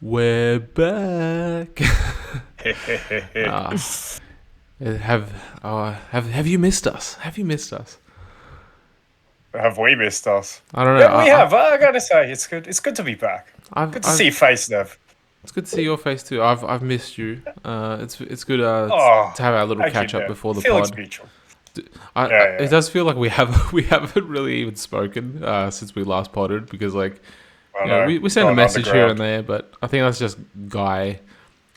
We're back. uh, have you missed us? Have you missed us? Have we missed us? I don't know. Yeah, we have. I gotta say, it's good. It's good to be back. Good to see I've your face, Nev. it's good to see your face too. I've missed you. It's good Oh, to have our little thank you, catch up Nev. before the Feelings pod. mutual. It Yeah. does feel like we have we haven't really even spoken since we last podded because I know. we send a Gone message here and underground. there, but I think that's just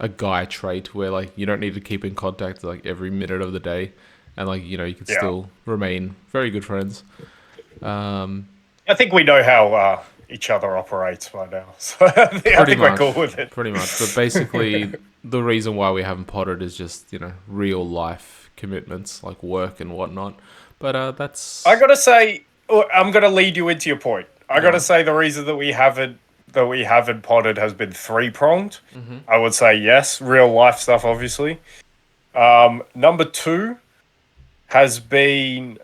a guy trait where you don't need to keep in contact every minute of the day, and you can Yeah. still remain very good friends. Um, I think we know how each other operates by now, so I Pretty think we're much, cool with it. pretty much. But basically, the reason why we haven't potted is just real life commitments like work and whatnot. But I that's gotta say, I'm gonna lead you into your point. I gotta gone. say the reason that we haven't potted has been three pronged. I would say yes, real life stuff, obviously. Number two has been,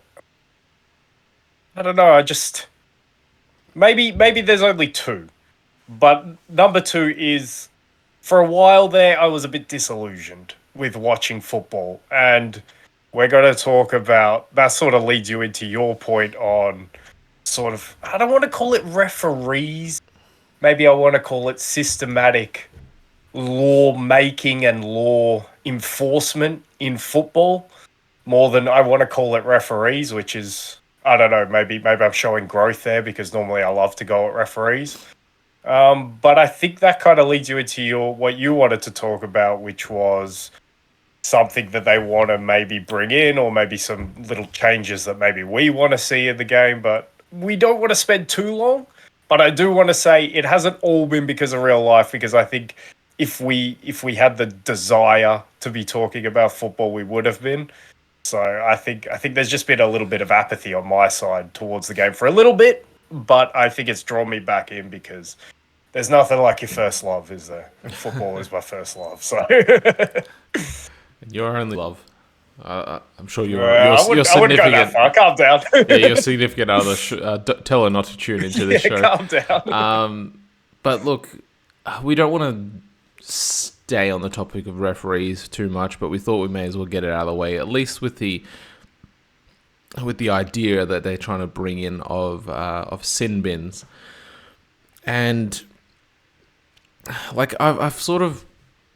I don't know. I just maybe there's only two, but number two is, for a while there I was a bit disillusioned with watching football, and we're going to talk about that. Sort of leads you into your point on, sort of, I don't want to call it referees, maybe I want to call it systematic law making and law enforcement in football, more than I want to call it referees, which is, I don't know, maybe I'm showing growth there because normally I love to go at referees. But I think that kind of leads you into your what you wanted to talk about, which was something that they want to maybe bring in, or maybe some little changes that maybe we want to see in the game, but we don't want to spend too long. But I do want to say it hasn't all been because of real life, because I think if we had the desire to be talking about football, we would have been. So I think there's just been a little bit of apathy on my side towards the game for a little bit, but I think it's drawn me back in because there's nothing like your first love, is there? And football is my first love. So Your only love. I'm sure I you're wouldn't go that significant. far. Calm down. Yeah, you're significant other. Tell her not to tune into this Yeah, show. calm down. But look, we don't want to stay on the topic of referees too much, but we thought we may as well get it out of the way, at least with the idea that they're trying to bring in of sin bins. And I've sort of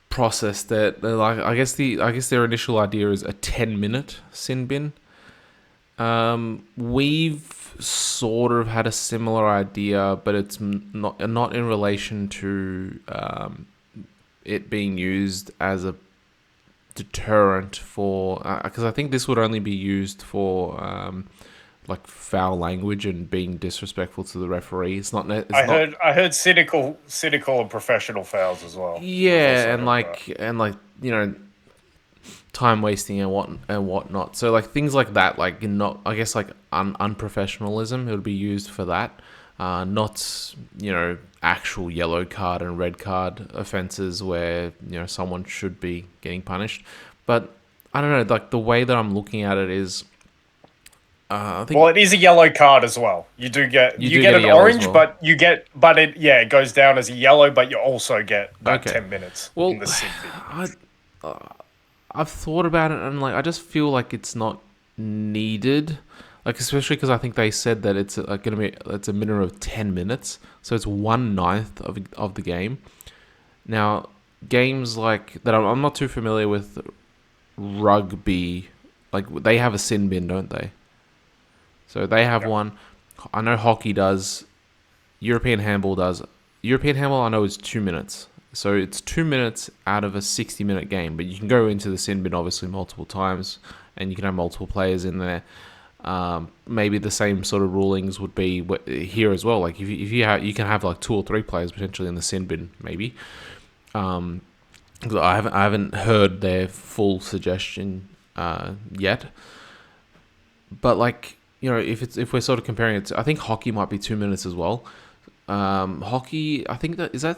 processed that, I guess their initial idea is a 10-minute sin bin. We've sort of had a similar idea, but it's not in relation to it being used as a deterrent for, because I think this would only be used for foul language and being disrespectful to the referee. It's not. I heard cynical and professional fouls as well. I've also Yeah, and heard that. time wasting and whatnot. So things like that, not, I guess, unprofessionalism. It would be used for that, not actual yellow card and red card offenses where someone should be getting punished. But I don't know. The way that I'm looking at it is, I think Well, it is a yellow card as well. You do get you you do get get a an yellow as orange, well. but it goes down as a yellow, but you also get that Okay. 10 minutes in Well, the sin bin. I've thought about it and I just feel like it's not needed. Especially because I think they said that it's it's a minimum of 10 minutes, so it's 1/9 of the game. Now, games like that, I'm not too familiar with rugby. They have a sin bin, don't they? So they have Yep. one. I know hockey does. European handball does. European handball, I know, is 2 minutes. So it's 2 minutes out of a 60-minute game. But you can go into the sin bin, obviously, multiple times. And you can have multiple players in there. Maybe the same sort of rulings would be here as well. If you can have 2 or 3 players potentially in the sin bin, maybe. 'Cause I haven't heard their full suggestion yet. But if we're sort of comparing it, I think hockey might be 2 minutes as well. Hockey, I think that is that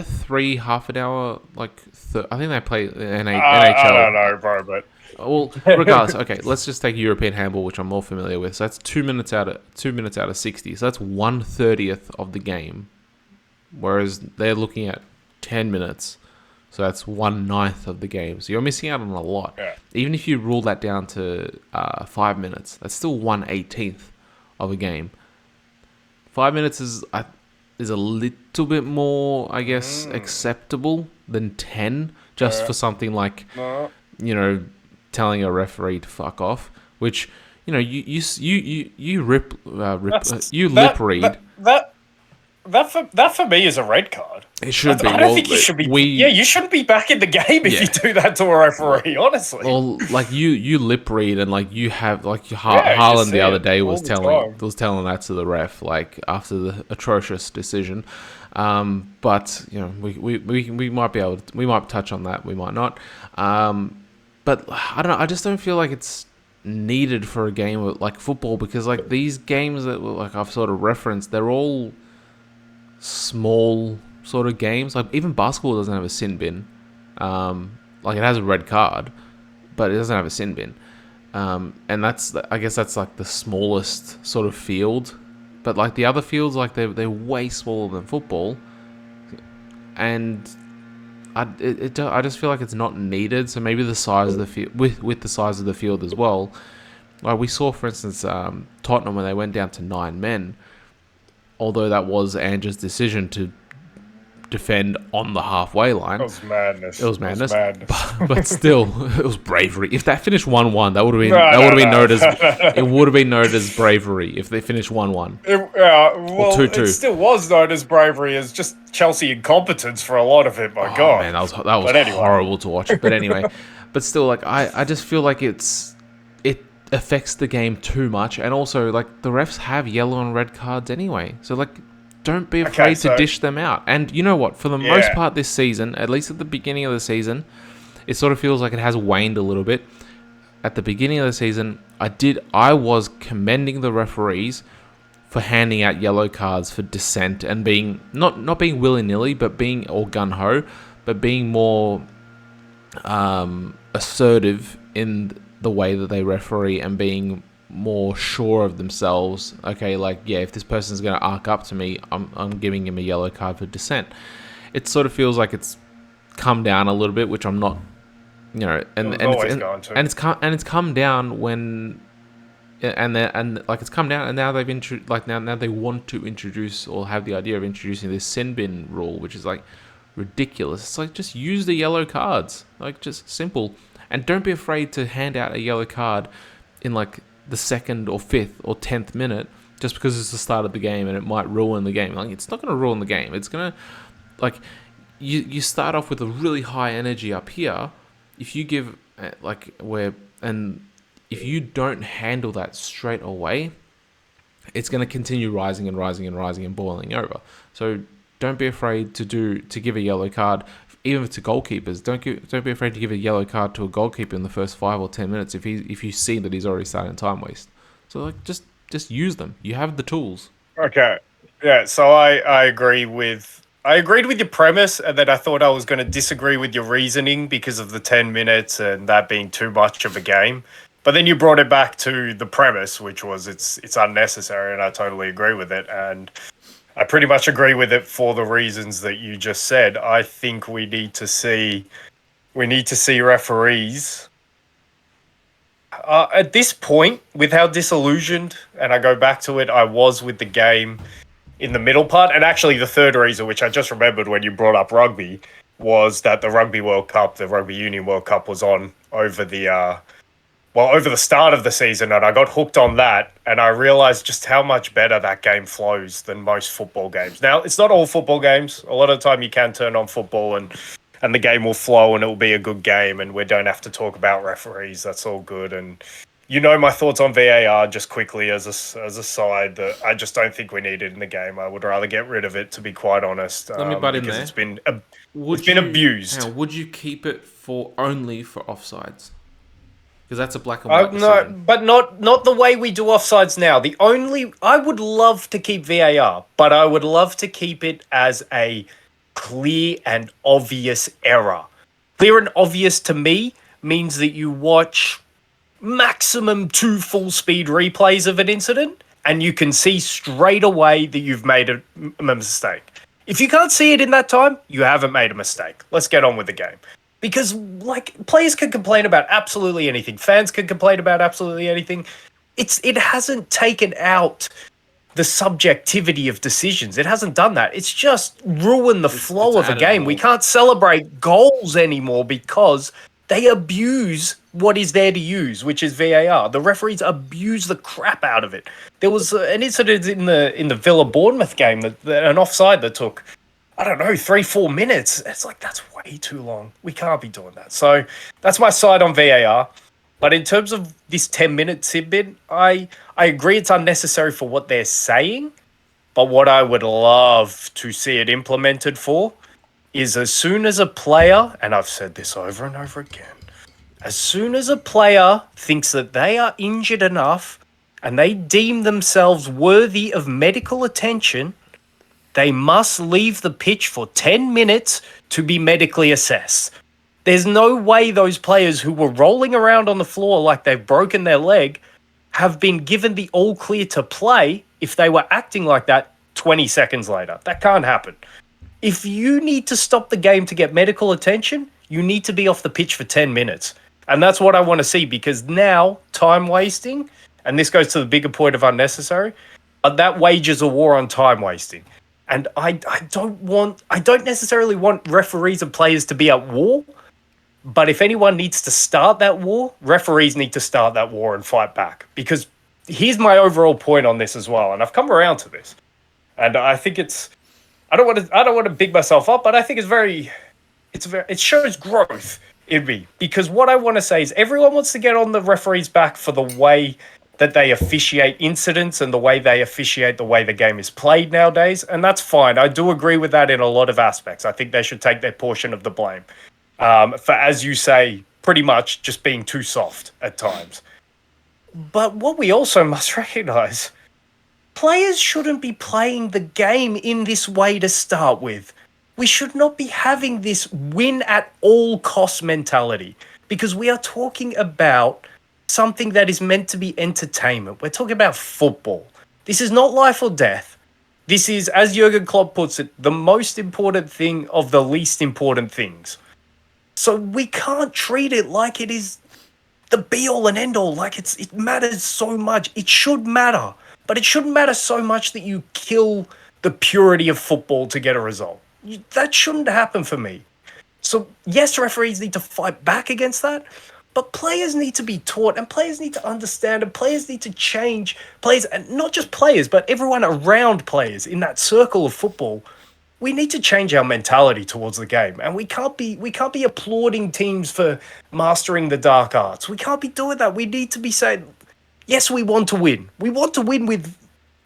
3 half an hour. I think they play I NHL. don't know, bro, but Well, regardless, okay, let's just take European handball, which I'm more familiar with. So that's 2 minutes out of 60. So that's 1/30th of the game whereas they're looking at 10 minutes. So that's 1/9 of the game. So you're missing out on a lot. Yeah. Even if you rule that down to 5 minutes, that's still 1/18 of a game. 5 minutes is a little bit more, I guess, acceptable than 10, just for something like, No. telling a referee to fuck off, which you lip read. That for me is a red card. It should be. I don't think you should be. You shouldn't be back in the game if you do that to a referee. Honestly. Well, like you lip read and like you have like Haaland the other day was telling that to the ref like after the atrocious decision. But we might be able to, we might touch on that, we might not. But I don't know. I just don't feel like it's needed for a game like football, because like these games that like I've sort of referenced, they're all small sort of games. Like even basketball doesn't have a sin bin. Like it has a red card, but it doesn't have a sin bin. And I guess that's like the smallest sort of field. But like the other fields, like they're way smaller than football, and I just feel like it's not needed. So maybe the size of the field, with the size of the field as well. Like we saw, for instance, Tottenham when they went down to 9 men. Although that was Ange's decision to defend on the halfway line. It was madness. But still, it was bravery. If that finished 1-1, that would have been noted as it would have been noted as bravery if they finished 1-1. Well, 2-2. It still was known as bravery, as just Chelsea incompetence for a lot of it. My God, man, that was horrible to watch. But anyway, but still, like I just feel like it affects the game too much, and also like the refs have yellow and red cards anyway, so like don't be afraid to dish them out. And you know what, for the most part this season, at least at the beginning of the season, it sort of feels like it has waned a little bit. At the beginning of the season, I was commending the referees for handing out yellow cards for dissent and being not being willy-nilly, but being all gun-ho, but being more assertive in the way that they referee and being more sure of themselves. Okay, like, yeah, if this person's going to arc up to me, I'm giving him a yellow card for dissent. It sort of feels like it's come down a little bit, which I'm not, and it's come down when, and like it's come down, and now they've now they want to introduce or have the idea of introducing this sin bin rule, which is like ridiculous. It's like, just use the yellow cards, like just simple. And don't be afraid to hand out a yellow card in like the 2nd or 5th or 10th minute, just because it's the start of the game and it might ruin the game. Like, it's not going to ruin the game. It's going to, like, you start off with a really high energy up here. If you give, if you don't handle that straight away, it's going to continue rising and rising and rising and boiling over. So don't be afraid to give a yellow card. Even to goalkeepers, don't be afraid to give a yellow card to a goalkeeper in the first 5 or 10 minutes if you see that he's already starting time waste. So like just use them. You have the tools. Okay, yeah. So I agreed with your premise, and then I thought I was going to disagree with your reasoning because of the 10 minutes and that being too much of a game. But then you brought it back to the premise, which was it's unnecessary, and I totally agree with it. And I pretty much agree with it for the reasons that you just said. I think we need to see referees at this point, with how disillusioned, and I go back to it, I was with the game in the middle part. And actually the third reason, which I just remembered when you brought up rugby, was that the Rugby World Cup, the Rugby Union World Cup, was on over the start of the season, and I got hooked on that, and I realized just how much better that game flows than most football games. Now, it's not all football games. A lot of the time you can turn on football and the game will flow and it will be a good game, and we don't have to talk about referees. That's all good. And my thoughts on VAR, just quickly as a side, that I just don't think we need it in the game. I would rather get rid of it, to be quite honest. Let me butt in there. It's been abused. Would you keep it only for offsides? Because that's a black and white decision. No, but not the way we do offsides now. I would love to keep VAR, but I would love to keep it as a clear and obvious error. Clear and obvious to me means that you watch maximum 2 full speed replays of an incident and you can see straight away that you've made a mistake. If you can't see it in that time, you haven't made a mistake. Let's get on with the game. Because, like, players can complain about absolutely anything. Fans can complain about absolutely anything. It hasn't taken out the subjectivity of decisions. It hasn't done that. It's just ruined the flow it's of a added game. We more. can't celebrate goals anymore because they abuse what is there to use, which is VAR. The referees abuse the crap out of it. There was an incident in the Villa Bournemouth game that an offside that took, I don't know, 3-4 minutes. It's like, that's way too long. We can't be doing that. So that's my side on VAR. But in terms of this 10-minute sim bin, I agree it's unnecessary for what they're saying. But what I would love to see it implemented for is as soon as a player, and I've said this over and over again, as soon as a player thinks that they are injured enough and they deem themselves worthy of medical attention, they must leave the pitch for 10 minutes to be medically assessed. There's no way those players who were rolling around on the floor like they've broken their leg have been given the all clear to play if they were acting like that 20 seconds later. That can't happen. If you need to stop the game to get medical attention, you need to be off the pitch for 10 minutes. And that's what I want to see, because now time wasting, and this goes to the bigger point of unnecessary, but that wages a war on time wasting. And I don't necessarily want referees and players to be at war, but if anyone needs to start that war, referees need to start that war and fight back. Because here's my overall point on this as well, and I've come around to this. And I think I don't want to big myself up, but I think it shows growth in me, because what I want to say is everyone wants to get on the referees' back for the way that they officiate incidents and the way they officiate the way the game is played nowadays, and that's fine. I do agree with that in a lot of aspects. I think they should take their portion of the blame for, as you say, pretty much just being too soft at times. But what we also must recognize, players shouldn't be playing the game in this way to start with. We should not be having this win at all cost mentality, because we are talking about something that is meant to be entertainment. We're talking about football. This is not life or death. This is, as Jurgen Klopp puts it, the most important thing of the least important things. So we can't treat it like it is the be all and end all, like it matters so much. It should matter, but it shouldn't matter so much that you kill the purity of football to get a result. That shouldn't happen for me. So yes, referees need to fight back against that, but players need to be taught, and players need to understand, and players need to change. Players, and not just players, but everyone around players in that circle of football. We need to change our mentality towards the game, and we can't be applauding teams for mastering the dark arts. We can't be doing that. We need to be saying, yes, we want to win. We want to win with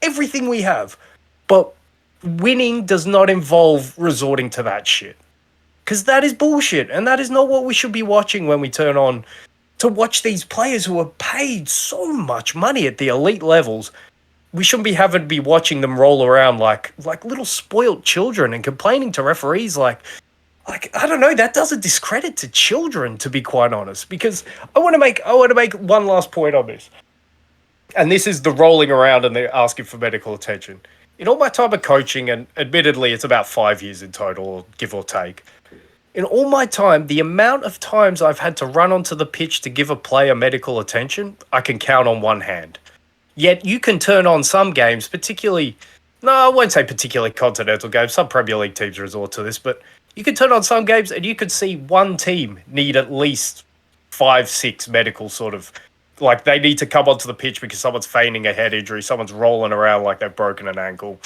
everything we have, but winning does not involve resorting to that shit. Because that is bullshit, and that is not what we should be watching when we turn on to watch these players who are paid so much money at the elite levels. We shouldn't be having to be watching them roll around like little spoilt children and complaining to referees like I don't know, that does a discredit to children, to be quite honest. Because I want to make one last point on this. And this is the rolling around and they're asking for medical attention. In all my time of coaching, and admittedly it's about 5 years in total, give or take, in all my time, the amount of times I've had to run onto the pitch to give a player medical attention, I can count on one hand. Yet you can turn on some games, particularly, no, I won't say particularly continental games, some Premier League teams resort to this, but you can turn on some games and you could see one team need at least 5-6 medical sort of, like they need to come onto the pitch because someone's feigning a head injury, someone's rolling around like they've broken an ankle.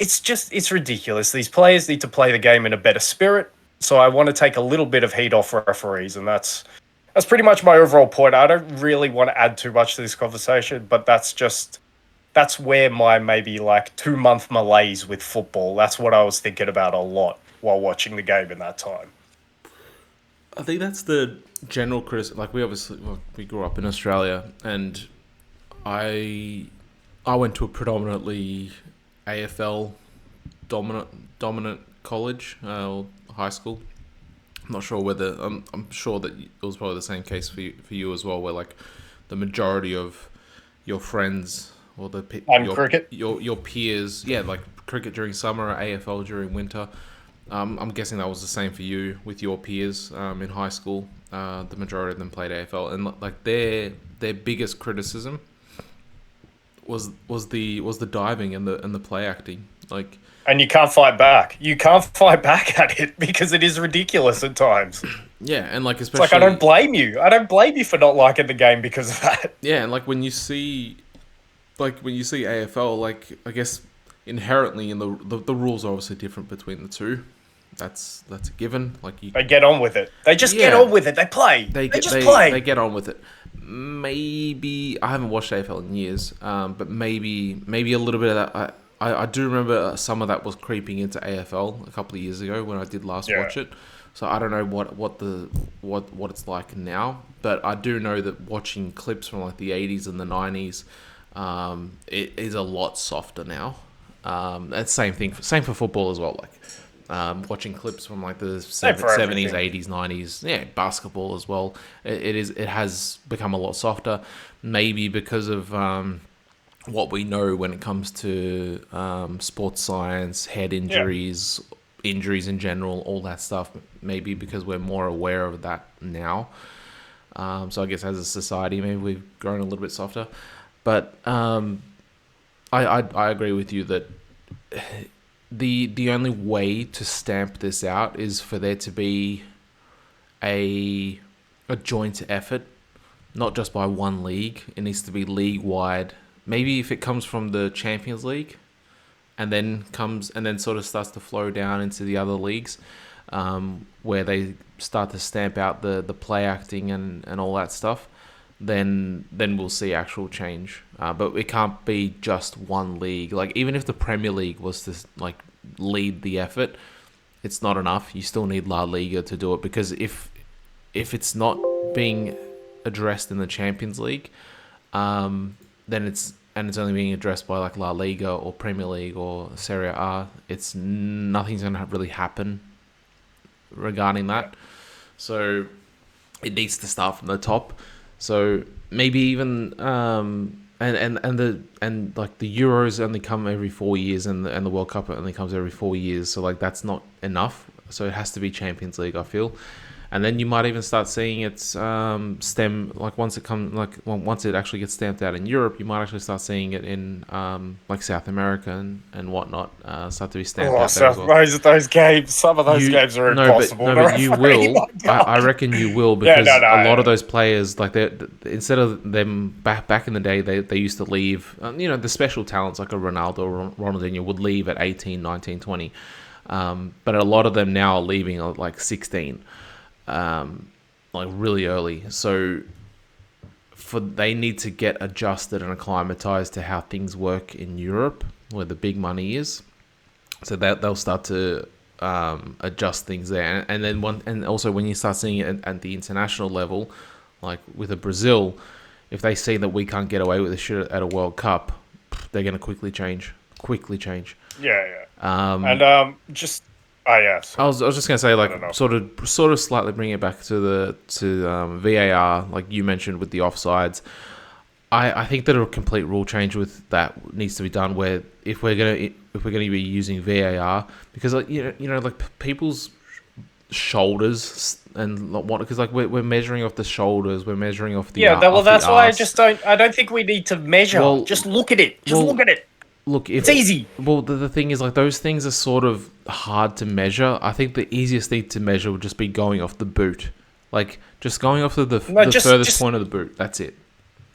It's ridiculous. These players need to play the game in a better spirit. So I want to take a little bit of heat off referees, and that's pretty much my overall point. I don't really want to add too much to this conversation, but that's where my maybe like 2-month malaise with football. That's what I was thinking about a lot while watching the game in that time. I think that's the general criticism. Like we grew up in Australia, and I went to a predominantly AFL dominant college or high school. I'm not sure whether I'm sure that it was probably the same case for you as well, where like the majority of your friends or cricket, your peers, yeah, like cricket during summer, AFL during winter. I'm guessing that was the same for you with your peers in high school. The majority of them played AFL, and like their biggest criticism was the diving and the play acting. Like, And you can't fight back. You can't fight back at it because it is ridiculous at times. yeah, and like It's like, I don't blame you. I don't blame you for not liking the game because of that. yeah, and like when you see AFL, like I guess inherently in the rules are obviously different between the two. That's a given. Like They get on with it. They just get Yeah. on with it. They play. They just play. They get on with it. Maybe I haven't watched AFL in years, but maybe a little bit of that. I do remember some of that was creeping into AFL a couple of years ago when I did last watch it. So I don't know what it's like now, but I do know that watching clips from like the 80s and the 90s, it is a lot softer now. That's same for football as well. Like watching clips from like the 70s, 80s, 90s, yeah, basketball as well. It has become a lot softer, maybe because of what we know when it comes to sports science, head injuries, injuries in general, all that stuff. Maybe because we're more aware of that now. So I guess as a society, maybe we've grown a little bit softer. But I agree with you that the only way to stamp this out is for there to be a joint effort, not just by one league. It needs to be league wide. Maybe if it comes from the Champions League, and then sort of starts to flow down into the other leagues, where they start to stamp out the play acting and all that stuff, then we'll see actual change. But it can't be just one league. Like even if the Premier League was to like lead the effort, it's not enough. You still need La Liga to do it, because if it's not being addressed in the Champions League, then it's only being addressed by like La Liga or Premier League or Serie A, nothing's going to really happen regarding that. So it needs to start from the top. So maybe even and like the Euros only come every 4 years, and the World Cup only comes every 4 years. So like that's not enough. So it has to be Champions League, I feel. And then you might even start seeing it stem, like once it actually gets stamped out in Europe, you might actually start seeing it in like South America and whatnot start to be stamped out there as well. Those games, some of those games are impossible. But you will. I reckon you will, because a lot of those players, like instead of them back in the day, they used to leave. The special talents like a Ronaldo or Ronaldinho would leave at 18, 19, 20. But a lot of them now are leaving at like 16. Like really early, so they need to get adjusted and acclimatized to how things work in Europe, where the big money is, so that they'll start to adjust things there. And then also when you start seeing it at the international level, like with a Brazil, if they see that we can't get away with this shit at a World Cup, they're going to quickly change. Just. Oh yes. I was just gonna say, like, sort of slightly bring it back to VAR, like you mentioned with the offsides. I think that a complete rule change with that needs to be done. Where if we're gonna be using VAR, because like like people's shoulders and what, because like we're measuring off the shoulders, we're measuring off the that's why I don't think we need to measure. Well, just look at it. Look at it. Look, it's easy. Well, the thing is, like, those things are sort of hard to measure. I think the easiest thing to measure would just be going off the boot. Like, just going off the furthest point of the boot. That's it.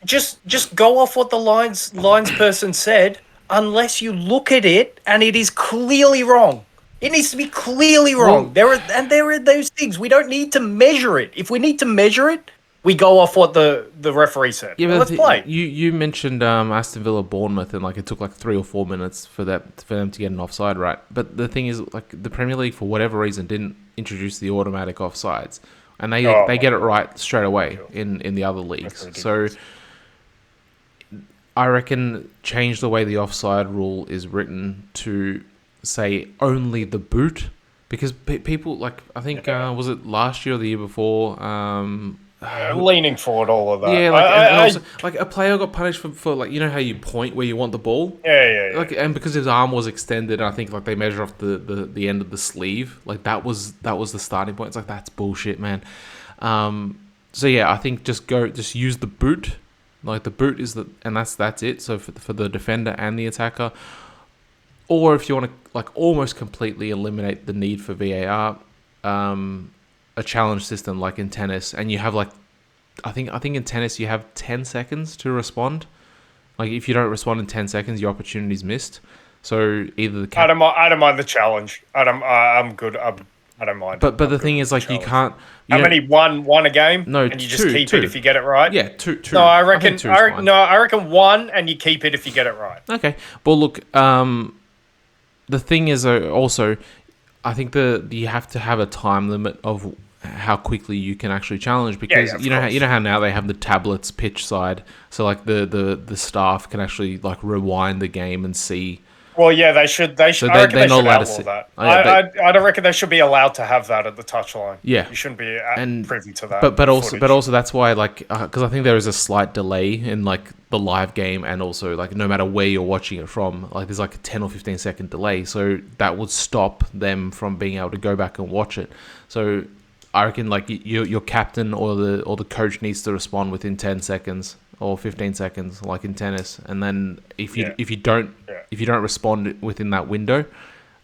Just go off what the lines person said, unless you look at it and it is clearly wrong. It needs to be clearly wrong. Well, there are those things. We don't need to measure it. If we need to measure it, we go off what the referee said. Yeah, let's play. You mentioned Aston Villa Bournemouth, and like it took like 3 or 4 minutes for them to get an offside right. But the thing is, like, the Premier League for whatever reason didn't introduce the automatic offsides, and they get it right straight away in the other leagues. So I reckon change the way the offside rule is written to say only the boot, because people, like, I think was it last year or the year before, leaning forward, all of that. Yeah, like and also like a player got punished for like, you know how you point where you want the ball, Yeah. like, and because his arm was extended, I think like they measure off the end of the sleeve, like that was the starting point. It's like, that's bullshit, man. So yeah, I think just use the boot. Like the boot is and that's it. So for the defender and the attacker, or if you want to like almost completely eliminate the need for VAR, a challenge system like in tennis, and you have like, I think in tennis you have 10 seconds to respond. Like if you don't respond in 10 seconds, your opportunity's missed. So either the I don't mind the challenge. I'm good. I don't mind. but I'm the good thing with is the like you challenge. can't. How many one a game? No, And you just keep two. it if you get it right. Yeah, two. No, I think reckon. two is fine. No, I reckon one, and you keep it if you get it right. Okay. Well, look. The thing is also, I think you have to have a time limit of how quickly you can actually challenge, because of you know course. how now they have the tablets pitch side, so like the staff can actually like rewind the game and see. Well, yeah, they should. They should. So I reckon they're they not should allowed to outlaw sit. that. Oh, yeah, I don't reckon they should be allowed to have that at the touchline. Yeah. You shouldn't be And privy to that. but footage. also that's why, like, because I think there is a slight delay in like the live game, and also like no matter where you're watching it from, like there's like a 10 or 15 second delay, so that would stop them from being able to go back and watch it. So I reckon like your captain or the coach needs to respond within 10 seconds or 15 seconds, like in tennis, and then if you don't respond within that window,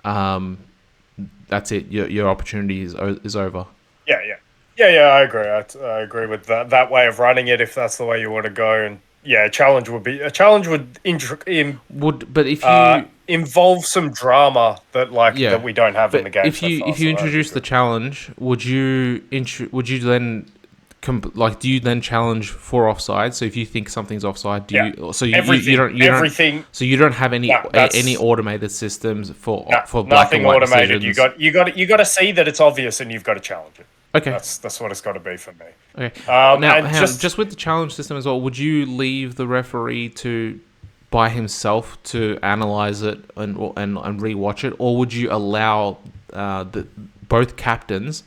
that's it. Your opportunity is over. Yeah. I agree. I agree with that way of running it. If that's the way you want to go, and yeah, a challenge would But if you involve some drama that we don't have in the game. if you introduce the challenge, would you then do you then challenge for offside? So if you think something's offside, do you? So you don't. So you don't have any automated systems for black and white automated. decisions. You got to see that it's obvious, and you've got to challenge it. Okay, that's what it's got to be for me. Okay. Now, just with the challenge system as well, would you leave the referee by himself to analyze it and rewatch it, or would you allow both captains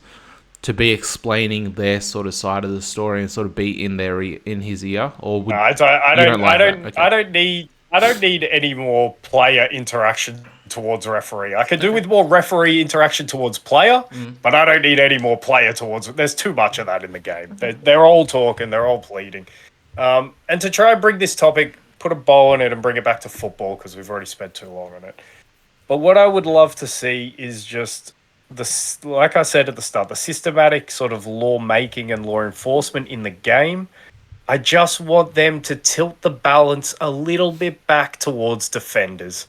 to be explaining their sort of side of the story and sort of be in his ear? Or would, I don't need any more player interaction towards referee. I could do with more referee interaction towards player, but I don't need any more player towards. There's too much of that in the game. They're all talking, they're all pleading, and to try and bring this topic, put a bow on it, and bring it back to football, because we've already spent too long on it. But what I would love to see is just like I said at the start, the systematic sort of law making and law enforcement in the game. I just want them to tilt the balance a little bit back towards defenders,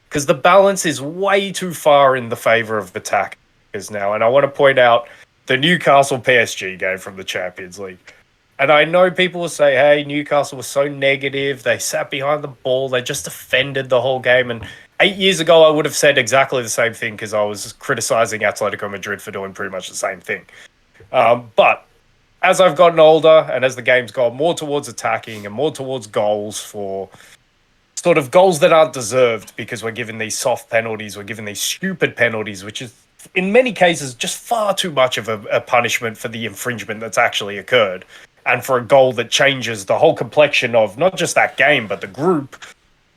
because the balance is way too far in the favor of attackers now. And I want to point out the Newcastle PSG game from the Champions League. And I know people will say, hey, Newcastle was so negative. They sat behind the ball. They just defended the whole game. And 8 years ago, I would have said exactly the same thing, because I was criticizing Atletico Madrid for doing pretty much the same thing. But as I've gotten older, and as the game's gone more towards attacking and more towards goals, for sort of goals that aren't deserved, because we're given these soft penalties, we're given these stupid penalties, which is in many cases just far too much of a punishment for the infringement that's actually occurred, and for a goal that changes the whole complexion of not just that game but the group.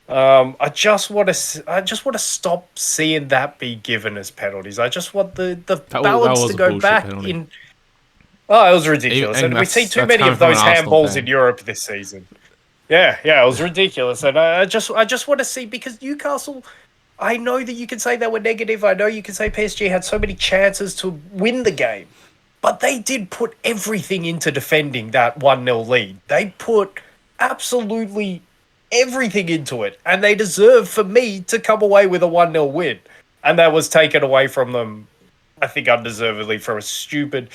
I just want to stop seeing that be given as penalties. I just want the balance to go back penalty. In. Oh, it was ridiculous, and we see too many of those handballs in Europe this season. Yeah, it was ridiculous, and I just want to see, because Newcastle. I know that you can say they were negative. I know you can say PSG had so many chances to win the game, but they did put everything into defending that 1-0 lead. They put absolutely everything into it, and they deserve, for me, to come away with a 1-0 win. And that was taken away from them, I think, undeservedly, for a stupid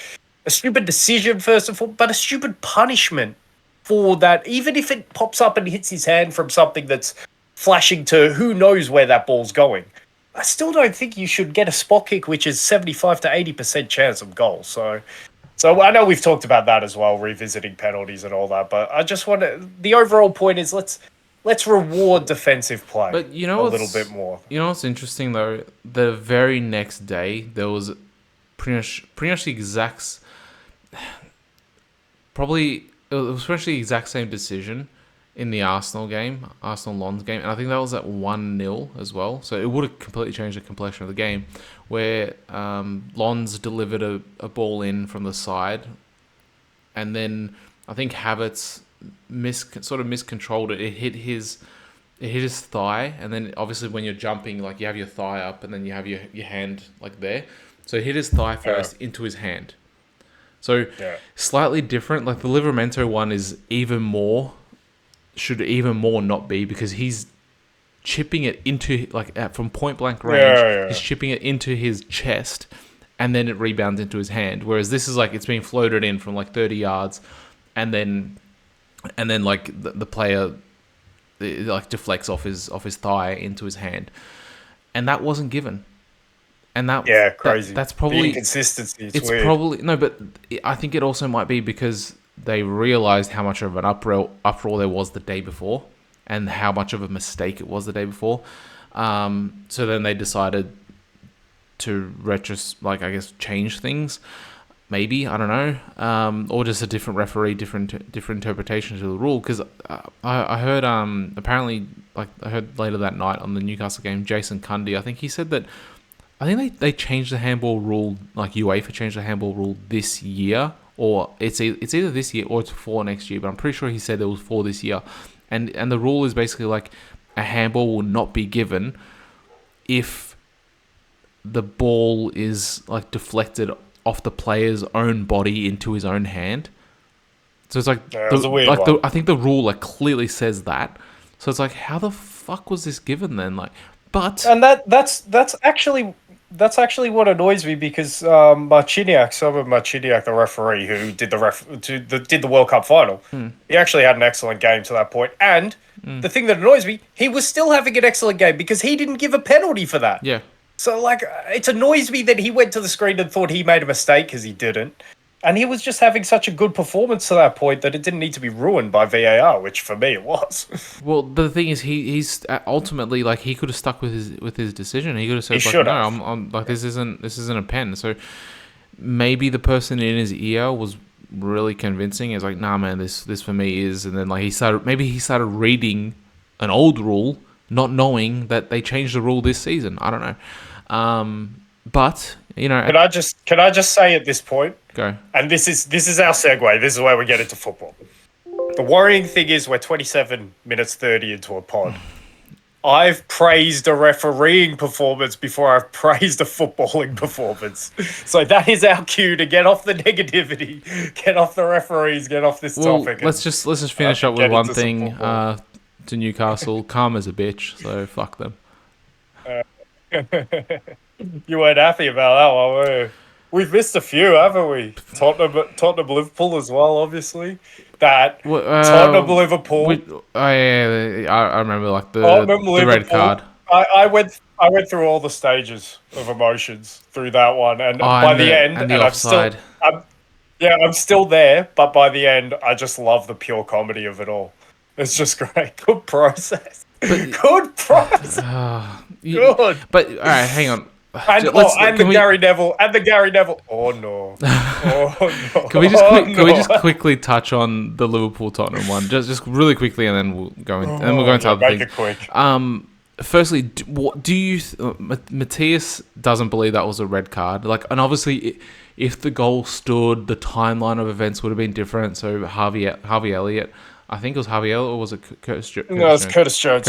decision, first of all, but a stupid punishment for that. Even if it pops up and hits his hand from something that's flashing to who knows where that ball's going, I still don't think you should get a spot kick, which is 75 to 80% chance of goal. So I know we've talked about that as well, revisiting penalties and all that, but I just want to, the overall point is let's reward defensive play, but you know, a little bit more. You know what's interesting though? The very next day, there was pretty much the exact. probably it was actually the exact same decision in the Arsenal game, Arsenal Lons game, and I think that was at 1-0 as well. So it would have completely changed the complexion of the game, where Lons delivered a ball in from the side, and then I think Havertz sort of miscontrolled it. It hit his thigh, and then obviously when you're jumping, like you have your thigh up, and then you have your hand like there. So it hit his thigh first into his hand. So slightly different. Like the Livramento one is should even more not be, because he's chipping it into from point blank range. He's chipping it into his chest, and then it rebounds into his hand. Whereas this is like it's being floated in from like 30 yards, and then like the player it like deflects off his thigh into his hand, and that wasn't given. And crazy. That's probably the inconsistency. It's weird. Probably no, but I think it also might be because they realized how much of an uproar there was the day before, and how much of a mistake it was the day before. So then they decided to change things. Maybe, I don't know, or just a different referee, different interpretation to the rule. Because I heard apparently, like I heard later that night on the Newcastle game, Jason Cundy, I think he said that I think they changed the handball rule, like UEFA changed the handball rule this year, or it's either this year or it's for next year. But I'm pretty sure he said it was for this year, and the rule is basically like a handball will not be given if the ball is like deflected off the player's own body into his own hand. So it's like, I think the rule like clearly says that. So it's like, how the fuck was this given then? Like, but and that's actually what annoys me, because Marciniak, the referee who did the World Cup final, he actually had an excellent game to that point. And the thing that annoys me, he was still having an excellent game because he didn't give a penalty for that. Yeah. So, like, it annoys me that he went to the screen and thought he made a mistake because he didn't. And he was just having such a good performance to that point that it didn't need to be ruined by VAR, which for me it was. Well, the thing is, he's ultimately, like, he could have stuck with his decision. He could have said, like, no, I'm like, this isn't a pen. So maybe the person in his ear was really convincing. It's like, nah, man, this for me is. And then like he started reading an old rule, not knowing that they changed the rule this season. I don't know. But you know, can I just say at this point, go. And this is our segue. This is where we get into football. The worrying thing is we're 27 minutes 30 into a pod. I've praised a refereeing performance before I've praised a footballing performance. So that is our cue to get off the negativity, get off the referees, get off this topic. Let's just finish up with one thing. To Newcastle, calm as a bitch. So fuck them. You weren't happy about that one, were you? We've missed a few, haven't we? Tottenham, Liverpool as well, obviously. Tottenham, Liverpool. I remember like the red card. I went through all the stages of emotions through that one, and by the end, and the offside. I'm still there, but by the end, I just love the pure comedy of it all. It's just great. Good process. Good process. Good. But all right, hang on. Gary Neville. Oh no. Oh no. Can we just quickly touch on the Liverpool Tottenham one, just really quickly, and then we'll go into other things. Make it quick. Firstly, do you? Matthias doesn't believe that was a red card. Like, and obviously, if the goal stood, the timeline of events would have been different. So Harvey Elliott. I think it was Harvey Elliott, or was it Curtis Jones? No, it's Curtis Jones.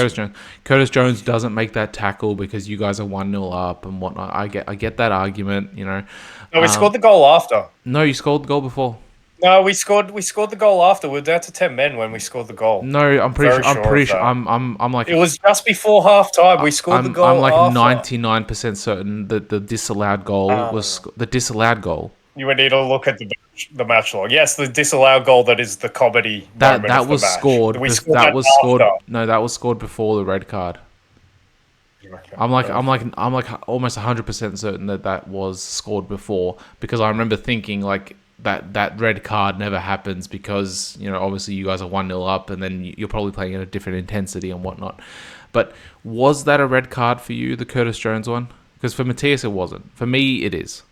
Curtis Jones doesn't make that tackle because you guys are 1-0 up and whatnot. I get that argument, you know. No, we scored the goal after. No, you scored the goal before. No, we scored the goal after. We were down to 10 men when we scored the goal. No, I'm pretty sure. I'm like, it was just before half time. We scored the goal. I'm like 99% certain that the disallowed goal was the disallowed goal. You would need to look at the match log. Yes, the disallowed goal that is the comedy. That was scored. That was scored. No, that was scored before the red card. Okay. I'm like almost 100% certain that was scored before, because I remember thinking like that red card never happens because, you know, obviously you guys are 1-0 up and then you're probably playing at a different intensity and whatnot. But was that a red card for you, the Curtis Jones one? Because for Matthias it wasn't. For me, it is.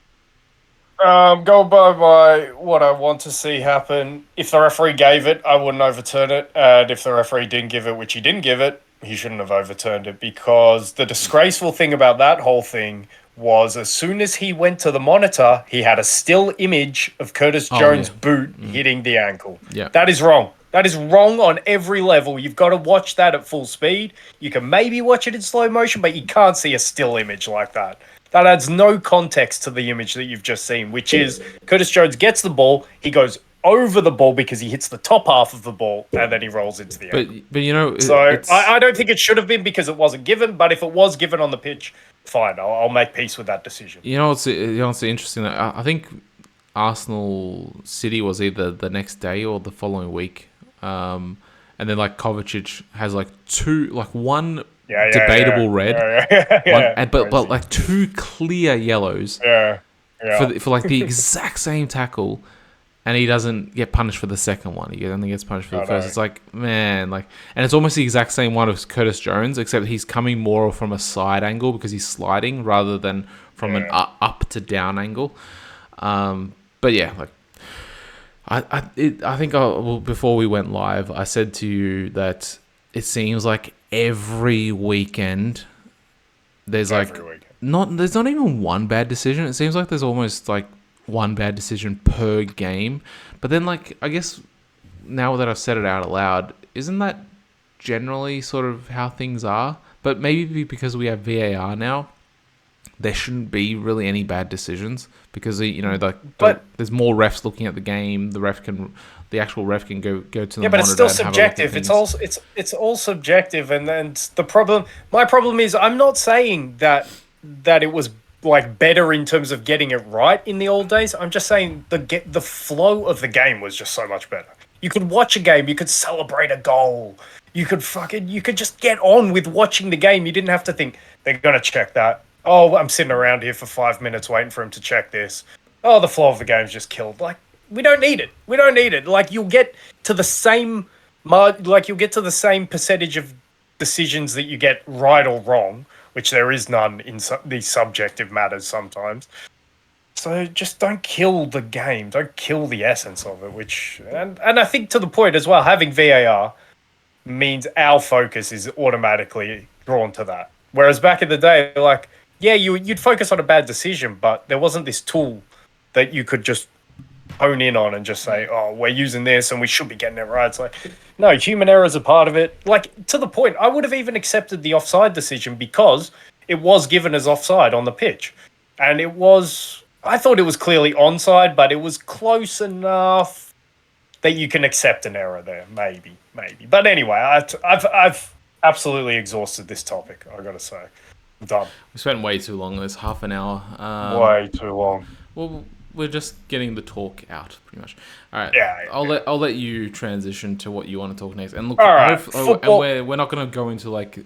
Go by what I want to see happen. If the referee gave it, I wouldn't overturn it. And if the referee didn't give it, which he didn't give it, he shouldn't have overturned it, because the disgraceful thing about that whole thing was as soon as he went to the monitor, he had a still image of Curtis Oh yeah, Jones' boot hitting the ankle. yeah. That is wrong. That is wrong on every level. You've got to watch that at full speed. You can maybe watch it in slow motion, but you can't see a still image like that. That adds no context to the image that you've just seen, which is Curtis Jones gets the ball, he goes over the ball because he hits the top half of the ball, and then he rolls into the ankle. But you know, So it's I don't think it should have been because it wasn't given, but if it was given on the pitch, fine, I'll make peace with that decision. what's interesting. I think Arsenal City was either the next day or the following week, and then like Kovacic has like one debatable red, but like two clear yellows for like the exact same tackle, and he doesn't get punished for the second one. He only gets punished for the first. It's like, man, like, and it's almost the exact same one as Curtis Jones, except he's coming more from a side angle because he's sliding rather than from an up to down angle. But yeah, like I think before we went live, I said to you that it seems like every weekend there's there's not even one bad decision. It seems like there's almost like one bad decision per game. But then, like, I guess now that I've said it out loud, isn't that generally sort of how things are? But maybe because we have VAR now, there shouldn't be really any bad decisions because there's more refs looking at the game. The actual ref can go to the monitor. Yeah, but it's still subjective. It's all subjective, and then my problem is I'm not saying that it was like better in terms of getting it right in the old days. I'm just saying the flow of the game was just so much better. You could watch a game, you could celebrate a goal, you could just get on with watching the game. You didn't have to think they're gonna check that. Oh, I'm sitting around here for 5 minutes waiting for him to check this. Oh, the flow of the game's just killed. Like, we don't need it. We don't need it. Like, you'll get to the same percentage of decisions that you get right or wrong, which there is none in these subjective matters sometimes. So just don't kill the game. Don't kill the essence of it, and I think to the point as well, having VAR means our focus is automatically drawn to that. Whereas back in the day, like, yeah, you'd focus on a bad decision, but there wasn't this tool that you could just hone in on and just say, oh, we're using this and we should be getting it right. It's like, no, human error is a part of it. Like, to the point, I would have even accepted the offside decision because it was given as offside on the pitch. And I thought it was clearly onside, but it was close enough that you can accept an error there. Maybe. But anyway, I've absolutely exhausted this topic, I gotta say. I'm done. We spent way too long. It's half an hour. Way too long. Well, we're just getting the talk out, pretty much. All right. Yeah. I'll let you transition to what you want to talk next. And look, all right, and we're not going to go into like,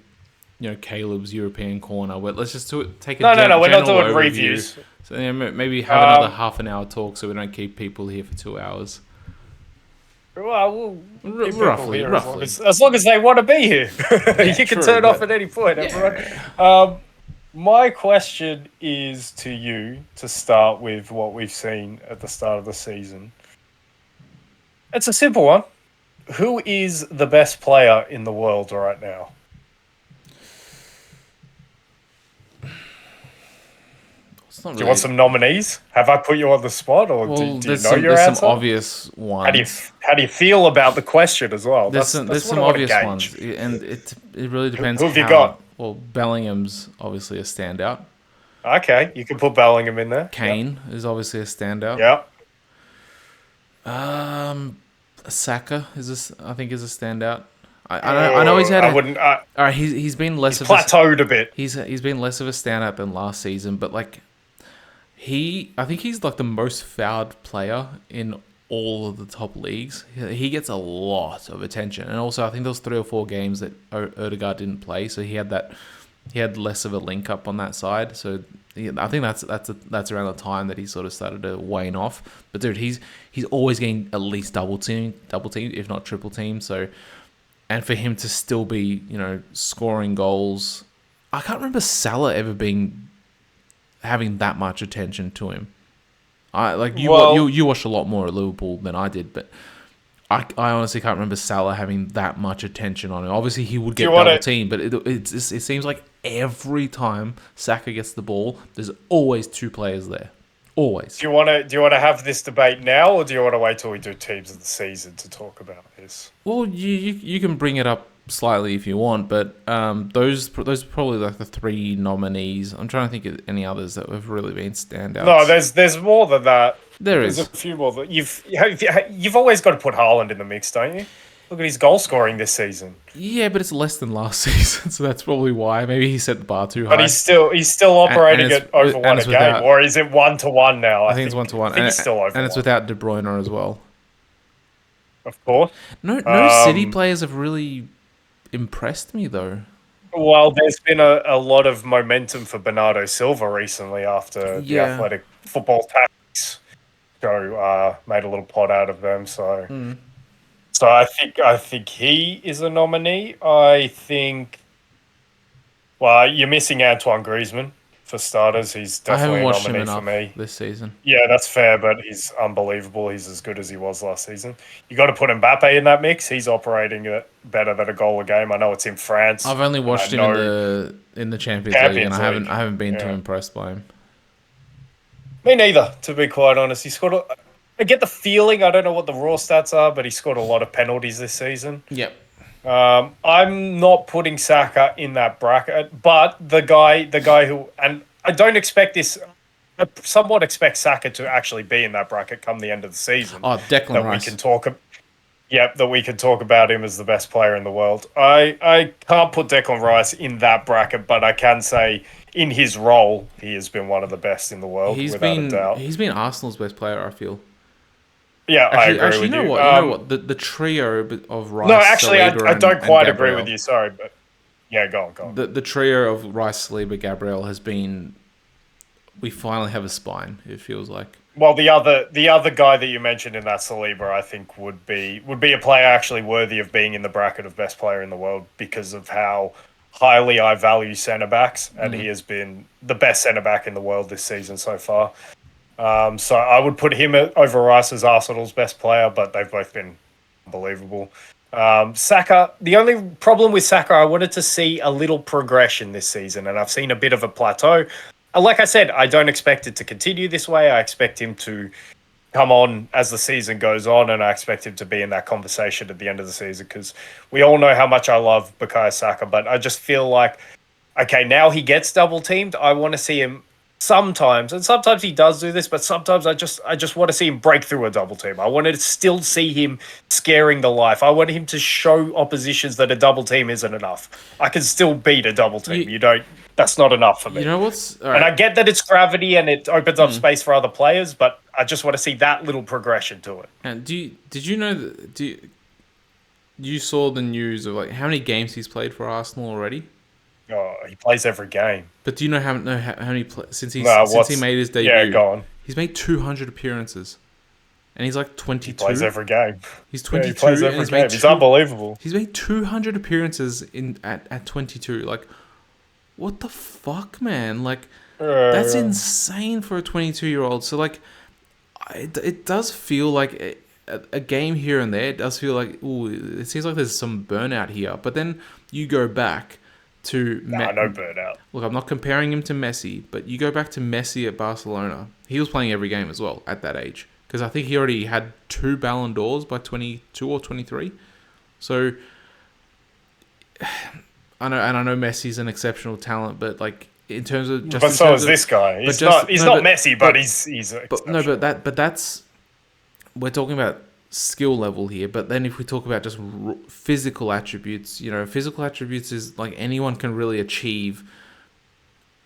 Caleb's European corner. Let's just take a no, we're not doing overview. reviews. So maybe have another half an hour talk so we don't keep people here for 2 hours. Well, roughly. As long as they want to be here. You can turn off at any point, everyone. My question is to you, to start with what we've seen at the start of the season. It's a simple one. Who is the best player in the world right now? Do you want some nominees? Have I put you on the spot, or do you know your answer? There's some obvious ones. How do you feel about the question as well? There's some obvious ones, and it really depends. Who have you got? Well, Bellingham's obviously a standout. Okay, you can put Bellingham in there. Kane is obviously a standout. Yeah. Saka I think is a standout. I know he's had. I wouldn't. All right, he's been less of plateaued a bit. He's been less of a standout than last season, but like I think he's like the most fouled player in all of the top leagues. He gets a lot of attention, and also I think there was 3 or 4 games that Odegaard didn't play, so he had less of a link up on that side. So I think that's around the time that he sort of started to wane off. But dude, he's always getting at least double team, if not triple team. So, and for him to still be scoring goals, I can't remember Salah ever having that much attention to him. I like Well, you watched a lot more at Liverpool than I did, but I honestly can't remember Salah having that much attention on him. Obviously, he would do you get want double to teamed, but it seems like every time Saka gets the ball, there's always two players there. Always. do you want to have this debate now, or do you want to wait till we do teams of the season to talk about this? Well, you can bring it up slightly if you want, but those are probably like the three nominees. I'm trying to think of any others that have really been No, standouts. there's more than that. There There's a is. few more that you've always got to put Haaland in the mix, don't you? Look at his goal scoring this season. Yeah, but it's less than last season, so that's probably why. Maybe he set the bar too But high. he's still And operating at over and one a it's game, without. or is it 1-1 now? I think it's 1-1, I think he's still over and it's one, without De Bruyne as well. of course. No City Um, players have really impressed me though. well, there's been a lot of momentum for Bernardo Silva recently after the Yeah. Athletic Football Tactics show made a little pod out of them. So, Mm. so I think he is a nominee. I think. Well, you're missing Antoine Griezmann for starters. He's I haven't definitely a watched him nominee for enough me. this season. Yeah, that's fair, but he's unbelievable. He's as good as he was last season. You got to put Mbappe in that mix. He's operating at better than a goal a game. I know it's in France. I've only And I watched him know in the Champions League, and Champions League. I haven't been too Yeah. impressed by him. Me neither, to be quite honest. He scored. I get the feeling. I don't know what the raw stats are, but he scored a lot of penalties this season. Yep. I'm not putting Saka in that bracket, but the guy who, and I don't expect this. I somewhat expect Saka to actually be in that bracket come the end of the season. Oh, Declan That Rice. we can talk. Yep, that we can talk about him as the best player in the world. I can't put Declan Rice in that bracket, but I can say in his role, he has been one of the best in the world, without a doubt. He's been Arsenal's best player, I feel. Yeah, I agree Actually, with you know you. what? You know what? The trio of Rice, No, actually, Saliba, I don't and quite agree with Gabriel. you. Sorry, but yeah, go on. The trio of Rice, Saliba, Gabriel has been. We finally have a spine. It feels like. Well, the other guy that you mentioned in that Saliba, I think would be a player actually worthy of being in the bracket of best player in the world because of how highly I value centre backs, and he has been the best centre back in the world this season so far. So I would put him over Rice as Arsenal's best player, but they've both been unbelievable. Saka, the only problem with Saka, I wanted to see a little progression this season, and I've seen a bit of a plateau. Like I said, I don't expect it to continue this way. I expect him to come on as the season goes on, and I expect him to be in that conversation at the end of the season because we all know how much I love Bukayo Saka, but I just feel like, okay, now he gets double teamed. I want to see him sometimes, and sometimes he does do this, but sometimes I just want to see him break through a double team. I want to still see him scaring the life. I want him to show oppositions that a double team isn't enough. I can still beat a double team. That's not enough for me. You know what's all And I right? get that it's gravity and it opens up space for other players, but I just want to see that little progression to it. And did you know that? You saw the news of like how many games he's played for Arsenal already? Oh, he plays every game. But do you know how many since No, since he made his debut? Yeah, go on. He's made 200 appearances, and he's like 22. He plays every game. He's Yeah, 22. he plays and every he's game. made He's two- unbelievable. He's made 200 appearances at 22. Like, what the fuck, man? Like, that's Yeah. insane for a 22-year-old. So like, it does feel like a game here and there. It does feel like, ooh, it seems like there's some burnout here. But then you go back to No burnout. Look, I'm not comparing him to Messi, but you go back to Messi at Barcelona. He was playing every game as well at that age because I think he already had 2 Ballon d'Ors by 22 or 23. So I know Messi's an exceptional talent, but like in terms of just But so is this guy. He's not Messi, but he's exceptional. That's we're talking about skill level here. But then if we talk about just physical attributes, physical attributes is like anyone can really achieve.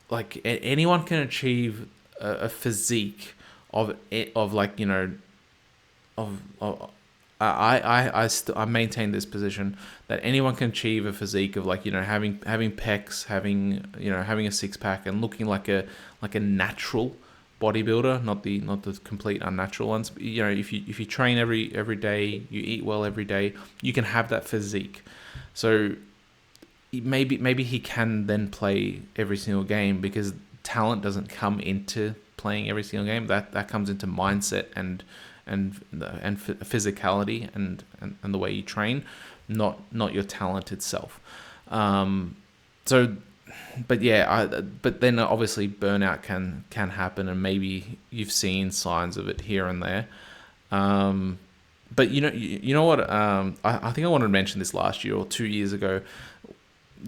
Like anyone can achieve a physique of like I maintain this position that anyone can achieve a physique of like having pecs, having a six pack and looking like a natural bodybuilder, not the complete unnatural ones. If you train every day, you eat well every day, you can have that physique. So maybe he can then play every single game because talent doesn't come into playing every single game. That comes into mindset and physicality and the way you train, not your talent itself. So, but yeah, but then obviously burnout can happen, and maybe you've seen signs of it here and there. But you know what? I think I wanted to mention this last year or 2 years ago.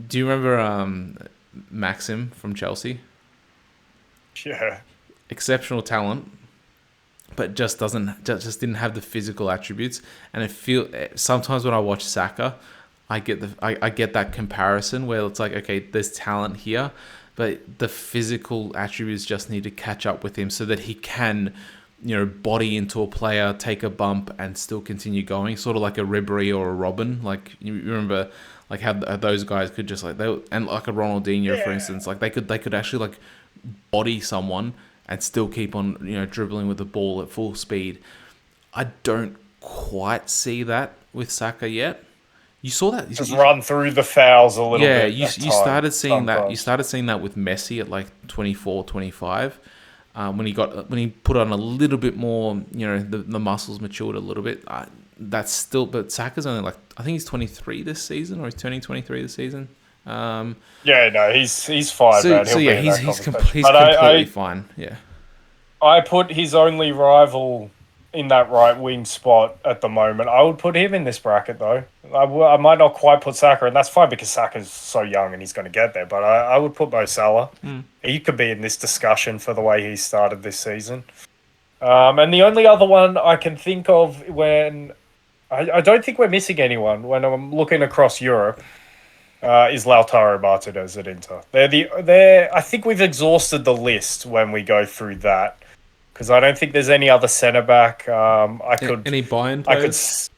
Do you remember Maxim from Chelsea? Yeah. Exceptional talent, but just didn't have the physical attributes. And sometimes when I watch Saka, I get that comparison where it's like, okay, there's talent here, but the physical attributes just need to catch up with him so that he can, body into a player, take a bump, and still continue going. Sort of like a Ribery or a Robin. Like you remember, like how those guys could just like and like a Ronaldinho, for instance, like they could actually like body someone and still keep on dribbling with the ball at full speed. I don't quite see that with Saka yet. You saw that just run through the fouls a little bit. Yeah, you started seeing that. You started seeing that with Messi at like 24, 25. When he put on a little bit more, the muscles matured a little bit. That's still, but Saka's only like, I think he's 23 this season, or he's turning 23 this season. Yeah, no, he's fine, man. So yeah, he's completely fine. Yeah, I put his only rival in that right wing spot at the moment. I would put him in this bracket, though. I might not quite put Saka, and that's fine because Saka's so young and he's going to get there. But I would put Mo Salah. He could be in this discussion for the way he started this season. And the only other one I can think of when I don't think we're missing anyone when I'm looking across Europe is Lautaro Martinez at Inter. I think we've exhausted the list when we go through that. Because I don't think there's any other centre back. Any Bayern players?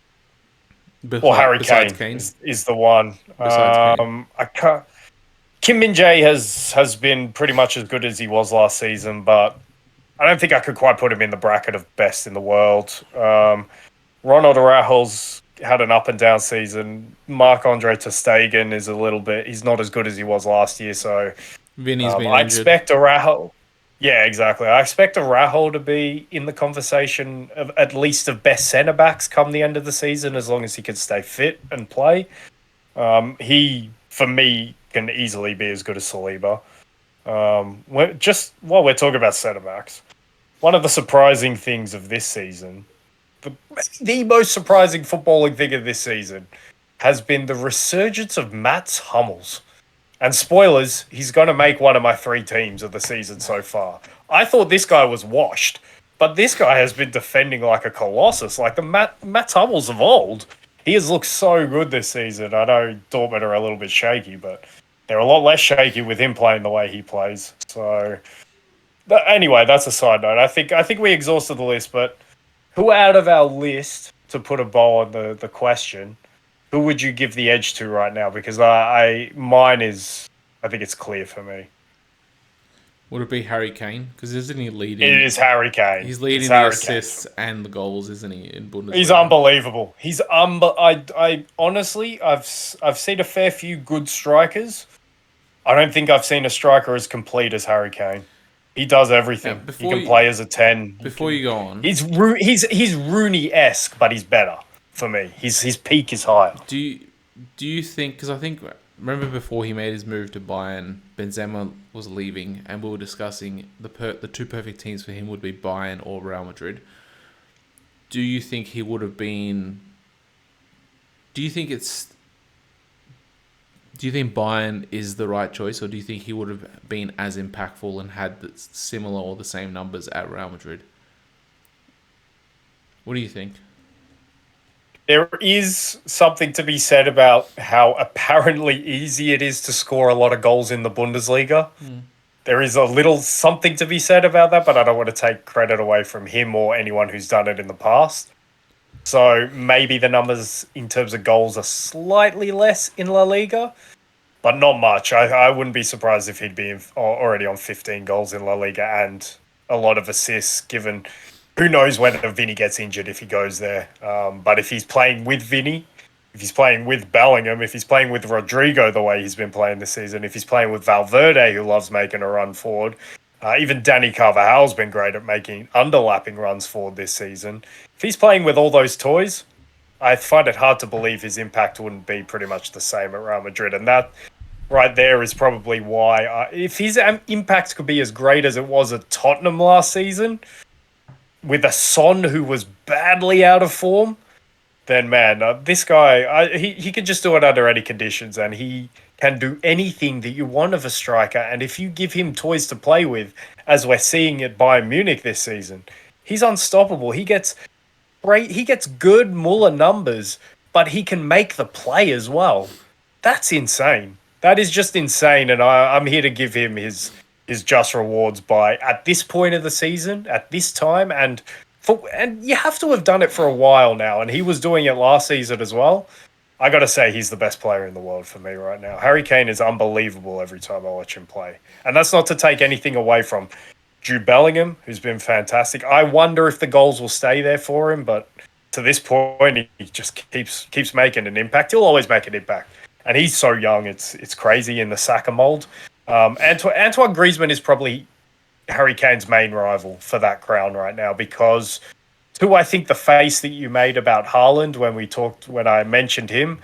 Harry Kane is the one. I can't. Kim Min-jae has been pretty much as good as he was last season, but I don't think I could quite put him in the bracket of best in the world. Ronald Araujo's had an up and down season. Marc-Andre ter Stegen is he's not as good as he was last year. So Vinny's been I injured. expect Araujo. Yeah, exactly. I expect Araujo to be in the conversation of at least of best centre backs come the end of the season, as long as he can stay fit and play. He, for me, can easily be as good as Saliba. Just while we're talking about centre backs, one of the surprising things of this season, the most surprising footballing thing of this season, has been the resurgence of Mats Hummels. And spoilers, he's going to make one of my 3 teams of the season so far. I thought this guy was washed, but this guy has been defending like a colossus, like the Mats Hummels of old. He has looked so good this season. I know Dortmund are a little bit shaky, but they're a lot less shaky with him playing the way he plays. So, anyway, that's a side note. I think we exhausted the list, but who out of our list, to put a bow on the question, who would you give the edge to right now? Because I think it's clear for me. Would it be Harry Kane? Because isn't he leading? It is Harry Kane. He's leading the assists and the goals, isn't he, in Bundesliga? He's unbelievable. I honestly, I've seen a fair few good strikers. I don't think I've seen a striker as complete as Harry Kane. He does everything. He can play as a 10. Before you go on, he's Rooney-esque, but he's better. For me, his peak is higher. Do you think? Because I think, remember before he made his move to Bayern, Benzema was leaving, and we were discussing the 2 perfect teams for him would be Bayern or Real Madrid. Do you think he would have been? Do you think Bayern is the right choice, or do you think he would have been as impactful and had the similar or the same numbers at Real Madrid? What do you think? There is something to be said about how apparently easy it is to score a lot of goals in the Bundesliga. There is a little something to be said about that, but I don't want to take credit away from him or anyone who's done it in the past. So maybe the numbers in terms of goals are slightly less in La Liga, but not much. I wouldn't be surprised if he'd be already on 15 goals in La Liga and a lot of assists, given... Who knows whether Vinny gets injured if he goes there. But if he's playing with Vinny, if he's playing with Bellingham, if he's playing with Rodrigo the way he's been playing this season, if he's playing with Valverde, who loves making a run forward, Even Danny Carvajal's been great at making underlapping runs forward this season. If he's playing with all those toys, I find it hard to believe his impact wouldn't be pretty much the same at Real Madrid. And that right there is probably why, if his impact could be as great as it was at Tottenham last season, with a Son who was badly out of form, then man, this guy, he can just do it under any conditions, and he can do anything that you want of a striker. And if you give him toys to play with, as we're seeing at Bayern Munich this season, he's unstoppable. He gets great, he gets good Muller numbers, but he can make the play as well. That's insane. That is just insane, and I'm here to give him his just rewards by at this point of the season, at this time, and you have to have done it for a while now, and he was doing it last season as well. I got to say, he's the best player in the world for me right now. Harry Kane is unbelievable every time I watch him play, and that's not to take anything away from Jude Bellingham, who's been fantastic. I wonder if the goals will stay there for him, but to this point, he just keeps making an impact. He'll always make an impact, and he's so young. It's crazy in the Saka mold. Antoine Griezmann is probably Harry Kane's main rival for that crown right now, because I think the face that you made about Haaland when I mentioned him,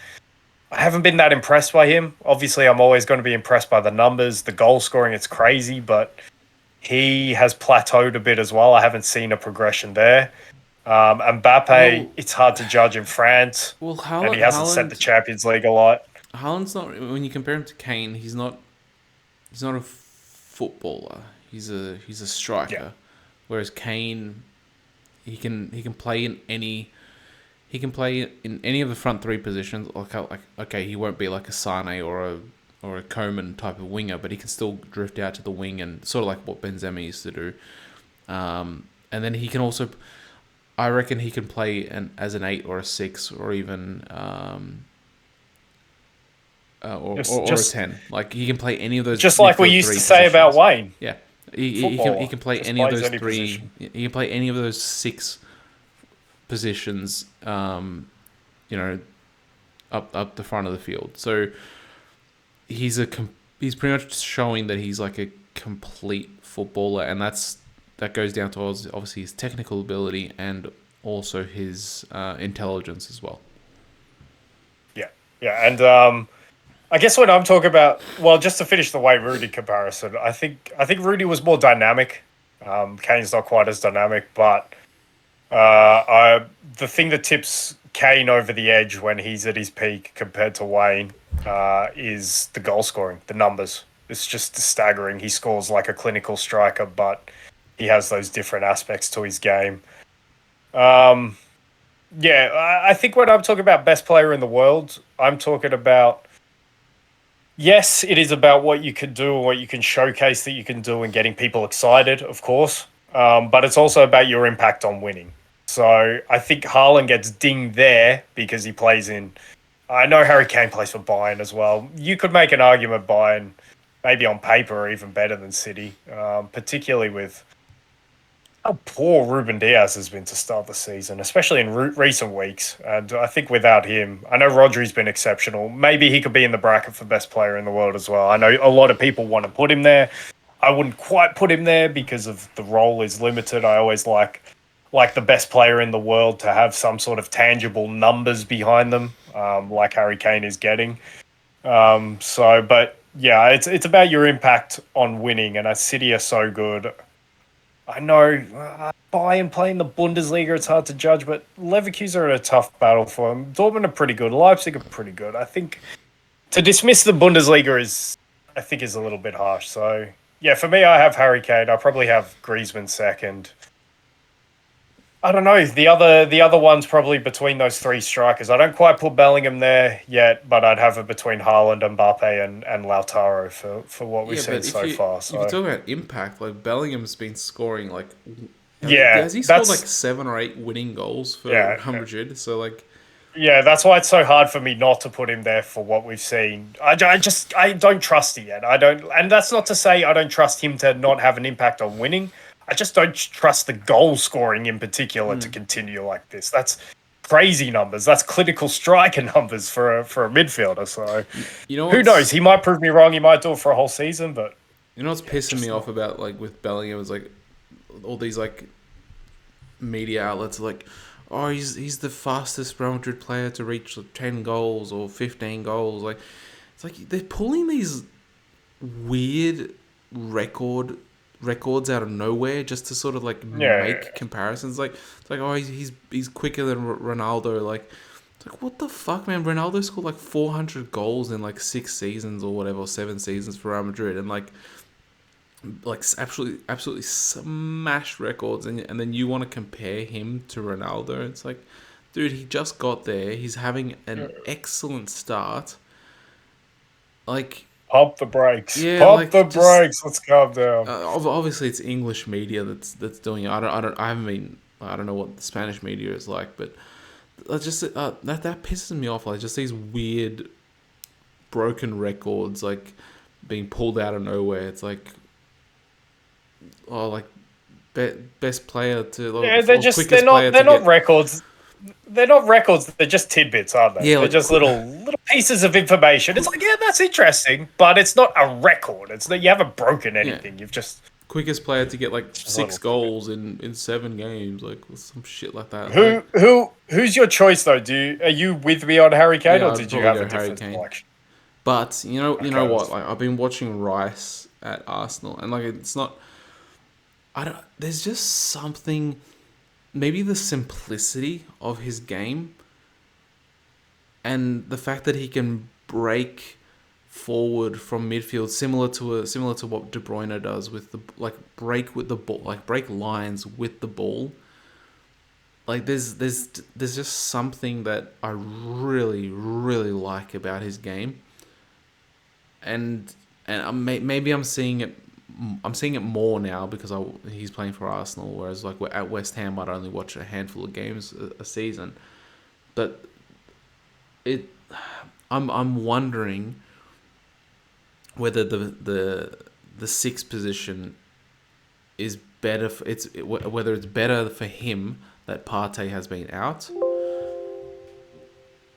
I haven't been that impressed by him. Obviously, I'm always going to be impressed by the numbers, the goal scoring, it's crazy, but he has plateaued a bit as well. I haven't seen a progression there. Mbappe, it's hard to judge in France, and he hasn't set the Champions League a lot. Haaland's not, when you compare him to Kane, he's not a footballer. He's a striker. Yeah. Whereas Kane, he can play in any of the front three positions. Like okay, he won't be like a Sane or a Coman type of winger, but he can still drift out to the wing, and sort of like what Benzema used to do. And then he can also, I reckon he can play as an 8 or a 6 or even or a 10. Like he can play any of those. Just like we used to say about Wayne. Yeah, he can play any of those three. Position. He can play any of those 6 positions. Up the front of the field. So he's pretty much showing that he's like a complete footballer, and that goes down to obviously his technical ability and also his intelligence as well. Yeah, and I guess when I'm talking about, well, just to finish the Wayne Rooney comparison, I think Rooney was more dynamic. Kane's not quite as dynamic, but the thing that tips Kane over the edge when he's at his peak compared to Wayne is the goal scoring, the numbers. It's just staggering. He scores like a clinical striker, but he has those different aspects to his game. I think when I'm talking about best player in the world, I'm talking about, yes, it is about what you can do and what you can showcase that you can do and getting people excited, of course. But it's also about your impact on winning. So I think Haaland gets dinged there because he plays in... I know Harry Kane plays for Bayern as well. You could make an argument Bayern, maybe on paper, are even better than City, particularly with how poor Ruben Dias has been to start the season, especially in recent weeks. And I think without him, I know Rodri's been exceptional. Maybe he could be in the bracket for best player in the world as well. I know a lot of people want to put him there. I wouldn't quite put him there because of the role is limited. I always like the best player in the world to have some sort of tangible numbers behind them, like Harry Kane is getting. But yeah, it's about your impact on winning, and City are so good. I know Bayern playing the Bundesliga, it's hard to judge, but Leverkusen are in a tough battle for them. Dortmund are pretty good. Leipzig are pretty good. I think to dismiss the Bundesliga is a little bit harsh. So yeah, for me, I have Harry Kane. I probably have Griezmann second. I don't know. The other one's probably between those 3 strikers. I don't quite put Bellingham there yet, but I'd have it between Haaland, Mbappe, and Lautaro for what we've seen so far. So if you talk about impact, like Bellingham's been scoring like... has he scored like 7 or 8 winning goals for Real Madrid? So like... Yeah, that's why it's so hard for me not to put him there for what we've seen. I don't trust it yet. And that's not to say I don't trust him to not have an impact on winning. I just don't trust the goal scoring in particular to continue like this. That's crazy numbers. That's clinical striker numbers for a midfielder. So who knows? He might prove me wrong. He might do it for a whole season, but You know what's Yeah, pissing me just off not. about like with Bellingham is like all these like media outlets are like, oh, he's the fastest Real Madrid player to reach 10 goals or 15 goals. Like it's like they're pulling these weird record records out of nowhere just to sort of like make Yeah, comparisons. Like it's like oh he's quicker than Ronaldo. Like it's like what the fuck, man? Ronaldo scored like 400 goals in like 6 seasons or whatever, or 7 seasons for Real Madrid, and like absolutely smashed records, and then you want to compare him to Ronaldo. It's like, dude, he just got there. He's having yeah. an excellent start. Like, Pump the brakes. yeah, Pump the like just brakes. Let's calm down. obviously it's English media that's doing it. I haven't been. I don't know what the Spanish media is like, but just that pisses me off. Like just these weird broken records like being pulled out of nowhere. It's like oh like best player to Yeah, or they're quickest player not to they're not get. records. They're not records. They're just tidbits, aren't they? Yeah, They're like just little pieces of information. It's like, yeah, that's interesting, but it's not a record. It's that you haven't broken yeah, anything. You've just quickest player to get like it's just a six little tidbit. goals in 7 games, like some shit like that. Like Who's your choice though? Are you with me on Harry Kane, yeah, or I'd did you probably have a go Harry different Kane. selection? But you know Okay, what? that's Like I've been watching Rice at Arsenal, and like it's not. I don't. There's just something. Maybe the simplicity of his game, and the fact that he can break forward from midfield, similar to what De Bruyne does with the like break with the ball, like break lines with the ball. Like there's just something that I really like about his game, and maybe I'm seeing it. I'm seeing it more now because he's playing for Arsenal, whereas like at West Ham I'd only watch a handful of games a season. But it, I'm wondering whether the sixth position is better. Whether it's better for him that Partey has been out,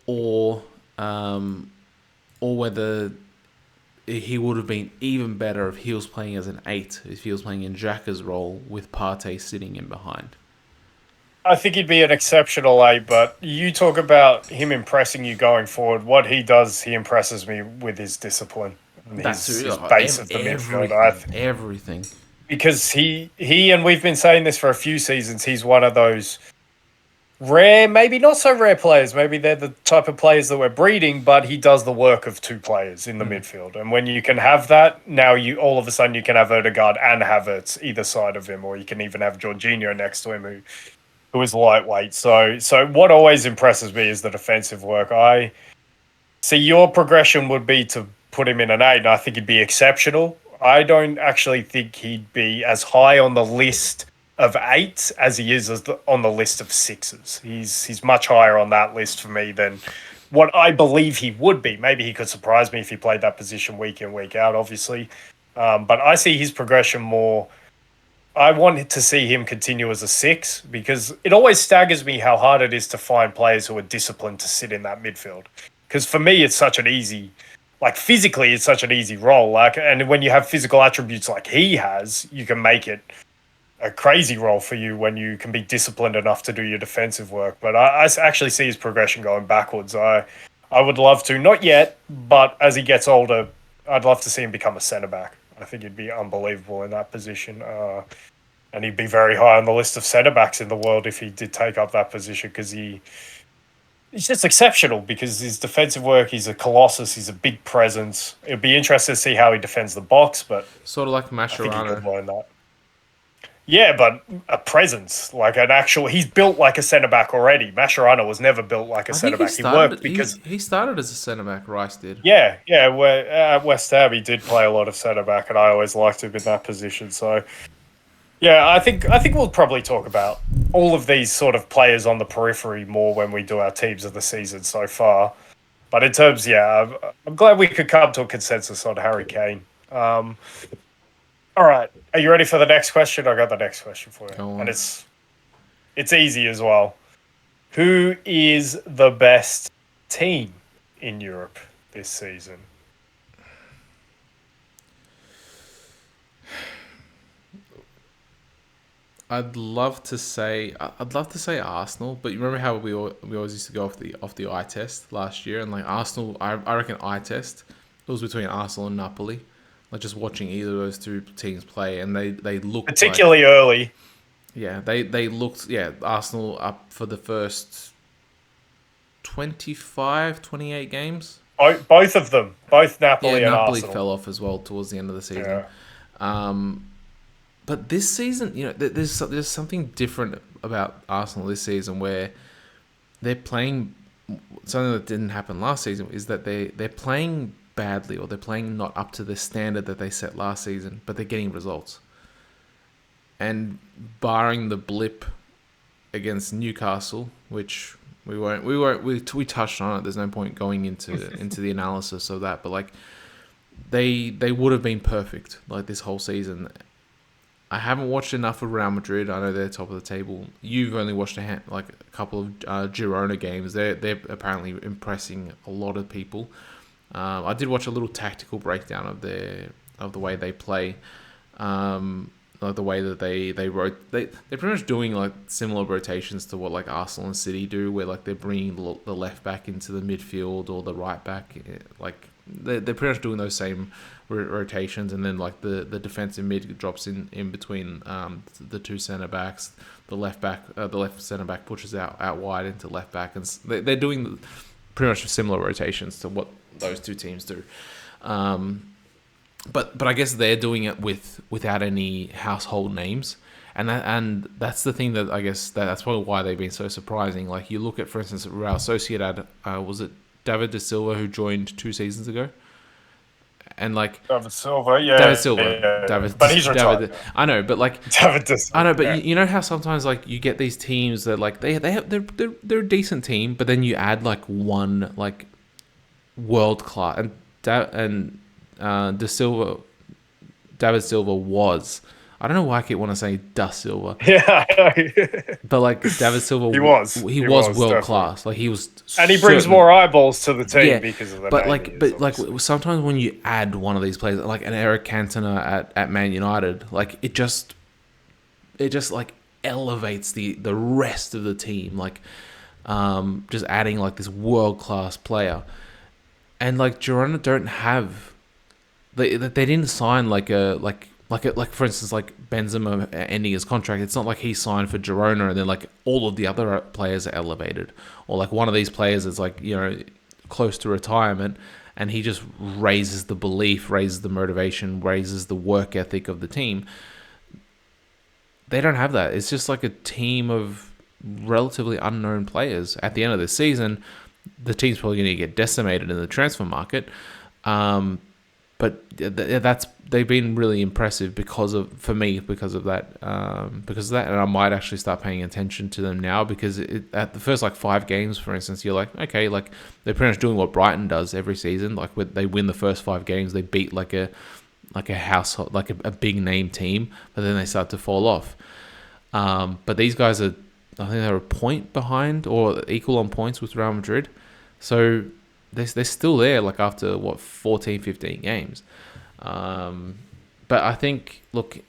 or um, or whether he would have been even better if he was playing as an eight, if he was playing in Xhaka's role with Partey sitting in behind. I think he'd be an exceptional eight, but you talk about him impressing you going forward. What he does, he impresses me with his discipline and That's his base of the midfield. everything. Because he and we've been saying this for a few seasons. He's one of those rare, maybe not so rare players. Maybe they're the type of players that we're breeding, but he does the work of two players in the midfield. And when you can have that, now you all of a sudden you can have Odegaard and Havertz either side of him, or you can even have Jorginho next to him who is lightweight. So what always impresses me is the defensive work. I see your progression would be to put him in an eight, and I think he'd be exceptional. I don't actually think he'd be as high on the list of eights as he is on the list of sixes. He's much higher on that list for me than what I believe he would be. Maybe he could surprise me if he played that position week in, week out, obviously. But I see his progression more. I want to see him continue as a six because it always staggers me how hard it is to find players who are disciplined to sit in that midfield. Because for me, it's such an easy, like physically, it's such an easy role. Like, and when you have physical attributes like he has, you can make it a crazy role for you when you can be disciplined enough to do your defensive work. But I actually see his progression going backwards. I would love to, not yet, but as he gets older, I'd love to see him become a centre back. I think he'd be unbelievable in that position. And he'd be very high on the list of centre backs in the world if he did take up that position because he's just exceptional because his defensive work, he's a colossus, he's a big presence. It'd be interesting to see how he defends the box, but Sort of like I think he could Mascherano. learn that. Yeah, but a presence, like an actual, he's built like a centre back already. Mascherano was never built like a I think centre back. He worked because, he started as a centre back. Rice did. yeah, at West Ham he did play a lot of centre back, and I always liked him in that position. So yeah, I think we'll probably talk about all of these sort of players on the periphery more when we do our teams of the season so far. But in terms, yeah, I'm glad we could come to a consensus on Harry Kane. All right, are you ready for the next question? I got the next question for you, Go and on. it's easy as well. Who is the best team in Europe this season? I'd love to say Arsenal, but you remember how we always used to go off the eye test last year, and like Arsenal, I reckon eye test it was between Arsenal and Napoli, like just watching either of those two teams play, and they looked like Particularly early. yeah they looked yeah Arsenal up for the first 25, 28 games. Both of them, both Yeah, Napoli and Napoli Arsenal. fell off as well towards the end of the season. Yeah. Um, but this season, there's something different about Arsenal this season where they're playing something that didn't happen last season is that they're playing badly or they're playing not up to the standard that they set last season, but they're getting results. And barring the blip against Newcastle, which we touched on it. There's no point going into the analysis of that, but like they would have been perfect like this whole season. I haven't watched enough of Real Madrid. I know they're top of the table. You've only watched like a couple of Girona games. They're apparently impressing a lot of people. I did watch a little tactical breakdown of the way they play. Like the way that they're pretty much doing like similar rotations to what like Arsenal and City do, where like they're bringing the left back into the midfield or the right back, like they're pretty much doing those same rotations, and then like the defensive mid drops in between the two centre backs, the left centre back pushes out wide into left back, and they're doing pretty much similar rotations to what those two teams do. But I guess they're doing it without any household names, and that's the thing that I guess that's probably why they've been so surprising. Like you look at, for instance, Real Sociedad, was it David da Silva who joined 2 seasons ago, and like David Silva, yeah. David Silva, Yeah. David, But he's retired. David, I know, but like David Da Silva, I know, but yeah. you know how sometimes like you get these teams that like they're a decent team, but then you add like one like world class and Da Silva, David Silva was. I don't know why I keep wanting to say Da Silva, Yeah, I know. but like David Silva, He was. he He was was, world definitely. class. Like he was, And he brings more eyeballs to the team yeah. because of the But name like, he is, but like obviously. sometimes when you add one of these players, like an Eric Cantona at Man United, like it just like elevates the rest of the team. Like, just adding like this world class player, and like Girona don't have. They didn't sign like for instance like Benzema ending his contract. It's not like he signed for Girona and then like all of the other players are elevated, or like one of these players is like close to retirement and he just raises the belief, raises the motivation, raises the work ethic of the team. They don't have that. It's just like a team of relatively unknown players. At the end of the season, the team's probably going to get decimated in the transfer market. But they've been really impressive because of that, and I might actually start paying attention to them now because at the first like 5 games, for instance, you're like, okay, like they're pretty much doing what Brighton does every season. Like when they win the first 5 games, they beat like a household, like a big name team, but then they start to fall off. But these guys I think they're a point behind or equal on points with Real Madrid, so they're still there, like after 14, 15 games. But I think, look,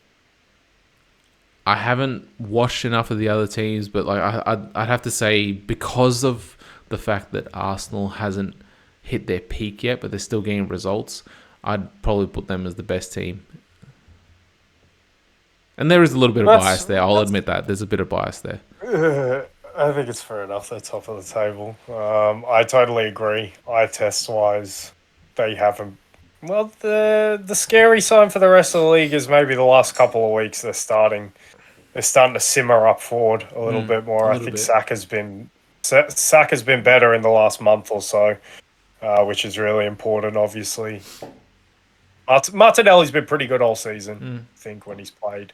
I haven't watched enough of the other teams, but like I'd have to say because of the fact that Arsenal hasn't hit their peak yet, but they're still getting results, I'd probably put them as the best team. And there is a little bit of bias there. I'll admit that there's a bit of bias there. I think it's fair enough. They're top of the table. I totally agree. Eye test wise, they haven't. Well, the scary sign for the rest of the league is maybe the last couple of weeks they're starting to simmer up forward a little bit more. I think Saka's been better in the last month or so, which is really important. Obviously, Martinelli's been pretty good all season. I think when he's played.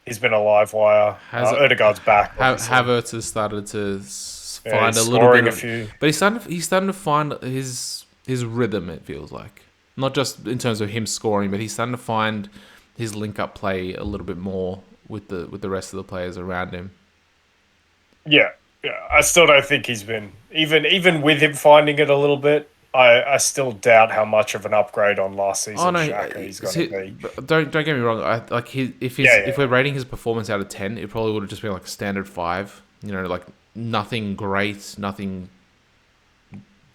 He's been a live wire. Odegaard's back. Havertz has started to find a little bit of, but he's starting to find his rhythm. It feels like not just in terms of him scoring, but he's starting to find his link up play a little bit more with the rest of the players around him. Yeah. I still don't think he's been even with him finding it a little bit. I still doubt how much of an upgrade on last Oh season's no, Xhaka he's going to be. but don't get me wrong. Like Yeah, if yeah, we're rating his performance out of 10, it probably would have just been like a standard 5. You know, like nothing great, nothing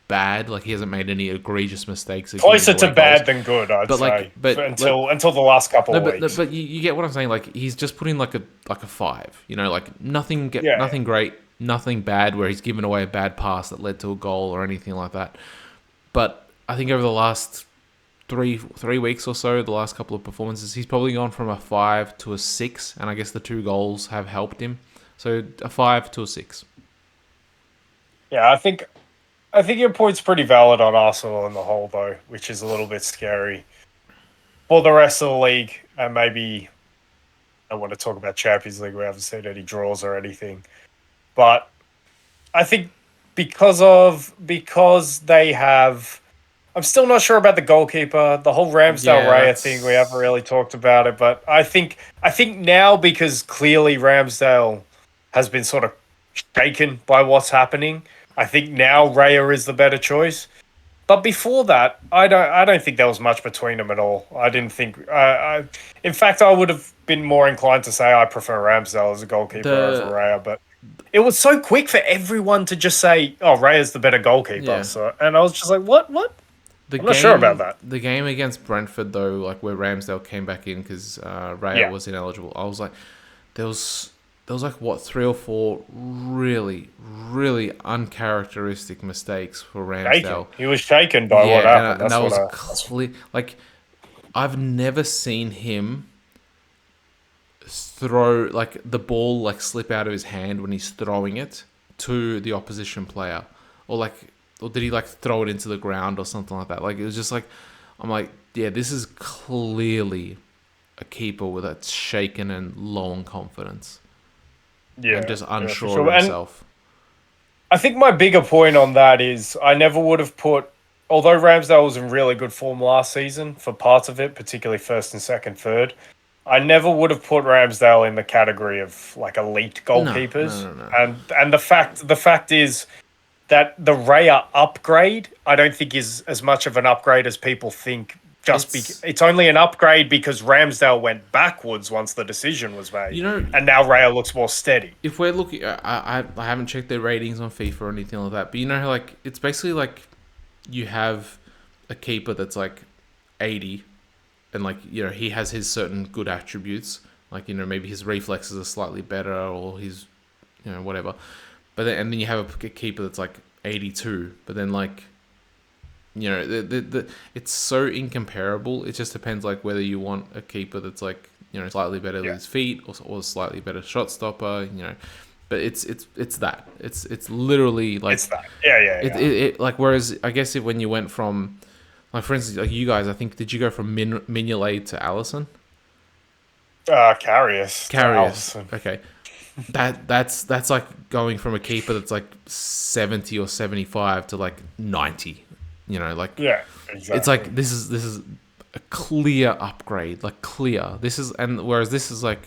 bad. Like he hasn't made any egregious mistakes of giving closer to away goals. bad than good, I'd But like, say, but like, until the last couple no, of weeks. but you get what I'm saying. Like he's just put in like a 5. You know, like Yeah, nothing great, nothing bad where he's given away a bad pass that led to a goal or anything like that. But I think over the last three weeks or so, the last couple of performances, he's probably gone from a 5 to a 6, and I guess the 2 goals have helped him. So a 5 to a 6. yeah. I think your point's pretty valid on Arsenal in the whole, though, which is a little bit scary for the rest of the league. And maybe I want to talk about Champions League. We haven't seen any draws or anything, but I think because they have. I'm still not sure about the goalkeeper. The whole Ramsdale Yeah, Raya thing, we haven't really talked about it, but I think now, because clearly Ramsdale has been sort of shaken by what's happening, I think now Raya is the better choice. But before that, I don't think there was much between them at all. I didn't think in fact, I would have been more inclined to say I prefer Ramsdale as a goalkeeper over the Raya, but it was so quick for everyone to just say, "Oh, Raya's the better goalkeeper." yeah So, and I was just like, "What? What?" the I'm not sure about game that. the game against Brentford though, like where Ramsdale came back in because Raya Yeah, was ineligible. I was like, there was like what 3 or 4 really uncharacteristic mistakes for shaken. Ramsdale. He was shaken by what Yeah, happened. and That's that what was I. clear. Like I've never seen him throw like the ball like slip out of his hand when he's throwing it to the opposition player, or like, or did he like throw it into the ground or something like that? Like it was just like, I'm like, yeah, this is clearly a keeper with that's shaken and low on confidence and Yeah, just yeah, for unsure of sure. And himself. I think my bigger point on that is I never would have put, although Ramsdale was in really good form last season for parts of it, particularly first and second, third. I never would have put Ramsdale in the category of like elite No, goalkeepers. no. And the fact is that the Raya upgrade, I don't think is as much of an upgrade as people think. It's It's only an upgrade because Ramsdale went backwards once the decision was made, you know, and now Raya looks more steady. if we're looking, I haven't checked their ratings on FIFA or anything like that, but you know how like it's basically like you have a keeper that's like 80, and like you know he has his certain good attributes, like you know maybe his reflexes are slightly better or his you know whatever, but then and then you have a keeper that's like 82, but then like you know it's so incomparable. It just depends like whether you want a keeper that's like you know slightly better with Yeah, his feet or slightly better shot stopper, you know. But it's that it's literally it's like that. Yeah, yeah, it, yeah. it, it like whereas I guess when you went from like for instance like you guys I think did you go from Mignolet to Allison? Carrius to Carriers. Allison. Okay. That's like going from a keeper that's like 70 or 75 to like 90. You know, like Yeah, it's exactly. like this is a clear upgrade, like clear. This is and whereas this is like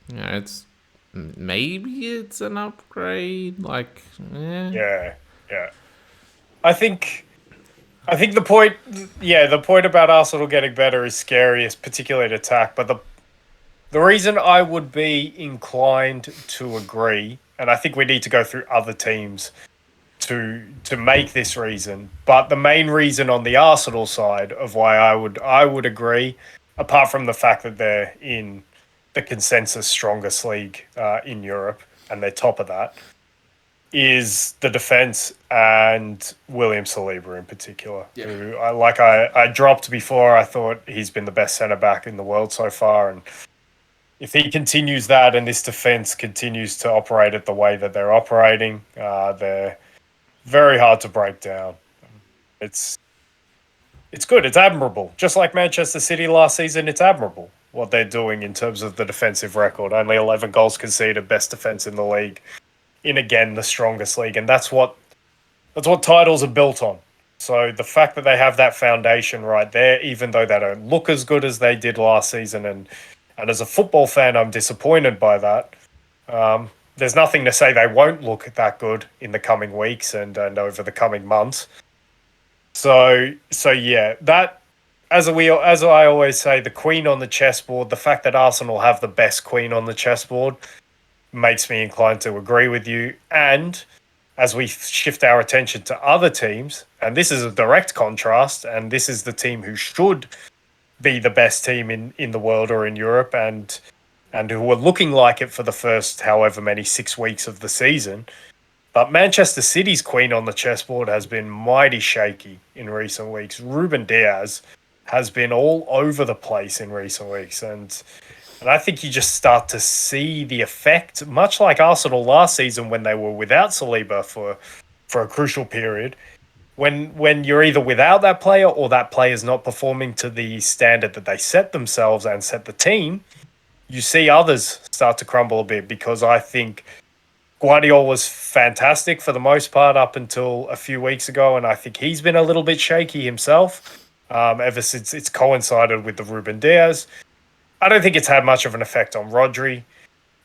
you know, it's maybe it's an upgrade like Yeah, yeah. I think I think the point about Arsenal getting better is scary, is particularly at attack. But the reason I would be inclined to agree, and I think we need to go through other teams to make this reason, but the main reason on the Arsenal side of why I would agree, apart from the fact that they're in the consensus strongest league in Europe and they're top of that, is the defense and William Saliba in particular, yeah. who I dropped before. I thought he's been the best centre back in the world so far, and if he continues that and this defense continues to operate it the way that they're operating, they're very hard to break down. It's it's good. It's admirable. Just like Manchester City last season, it's admirable what they're doing in terms of the defensive record. Only 11 goals conceded, best defense in the league, in again the strongest league, and that's what titles are built on. So the fact that they have that foundation right there, even though they don't look as good as they did last season, and as a football fan, I'm disappointed by that. There's nothing to say they won't look that good in the coming weeks and over the coming months. So yeah, that as I always say, the queen on the chessboard, the fact that Arsenal have the best queen on the chessboard makes me inclined to agree with you. And as we shift our attention to other teams, and this is a direct contrast, and this is the team who should be the best team in the world or in Europe, and who were looking like it for the first however many 6 weeks of the season. But Manchester City's queen on the chessboard has been mighty shaky in recent weeks. Ruben Diaz has been all over the place in recent weeks, and I think you just start to see the effect, much like Arsenal last season when they were without Saliba for a crucial period. When you're either without that player or that player is not performing to the standard that they set themselves and set the team, you see others start to crumble a bit because I think Guardiola was fantastic for the most part up until a few weeks ago, and I think he's been a little bit shaky himself ever since it's coincided with the Ruben Diaz. I don't think it's had much of an effect on Rodri.